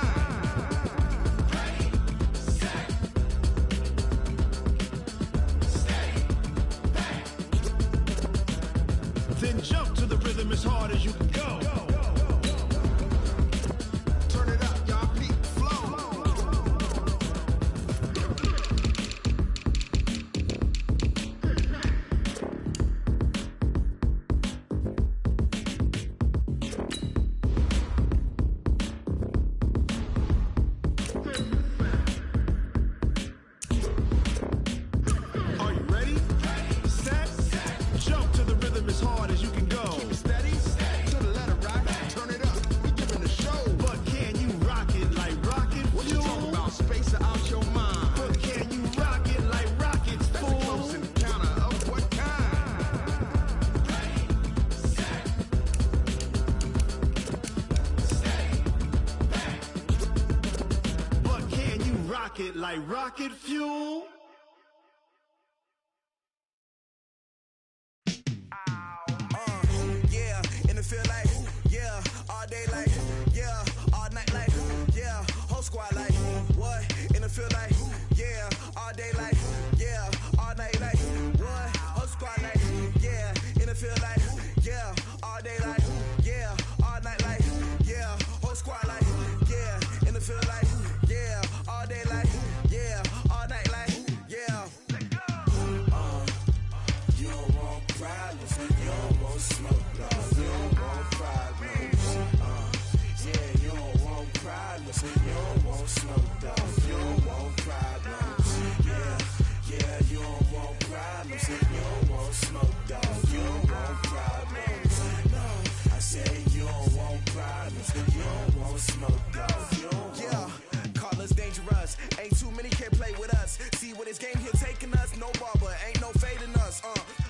Ready, set, steady, back. Then jump to the rhythm as hard as you can go. Turn it up, y'all, keep the flow. rocket like rocket fuel. Yeah, in the field like, yeah, all day like, yeah, all night like, yeah, whole squad like, what? In the field like, yeah, all day like, yeah, all night like, what? Whole squad like, yeah, in the field like, yeah, all day like, yeah, all night like, yeah, whole squad like, yeah, in the field like, yeah, all day like, yeah, all night like, yeah. You don't want problems, you don't want smoke, no. You don't want problems, yeah, you don't want problems, you don't want smoke, dog. You don't want problems, yeah, you don't want problems, you don't want smoke, dog. You don't want problems, no. I said you don't want problems, you don't want smoke, dog. You don't Yeah, call us dangerous. Ain't too many can play with us. See where this game here taking us. No barber, ain't no fading us.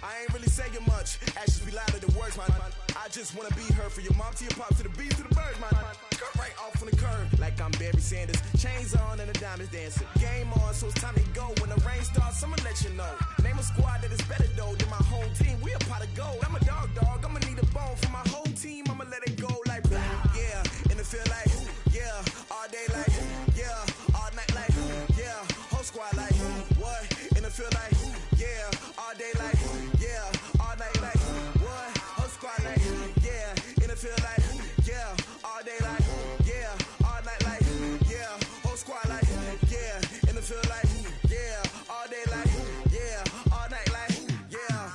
I ain't really saying much. Actions be louder than words, man. I just wanna be heard. For your mom to your pop to the beat to the bird, man. Cut right off on the curb like I'm Barry Sanders. Chains on and the diamonds dancing. Game on, so it's time to go. When the rain starts, I'ma let you know. Name a squad that is better though than my whole team. We a pot of gold. I'm a dog. I'ma need a bone for my whole team. I'ma let it go like, yeah, in the field like, yeah, all day like, yeah, all night like, yeah, whole squad like, what? In the field like, yeah, all day like, yeah, all night like, what? Whole squad like, yeah, in the field like, yeah, all day like, yeah, all night like, yeah, whole squad like, yeah, in the field like, yeah, all day like, yeah, all night like, yeah.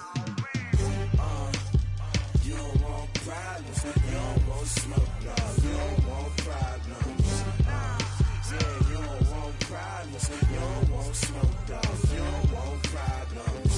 You don't want problems, you don't want smoke, no. You don't want problems, yeah, you don't want problems, you don't want smoke, dog. You don't want problems.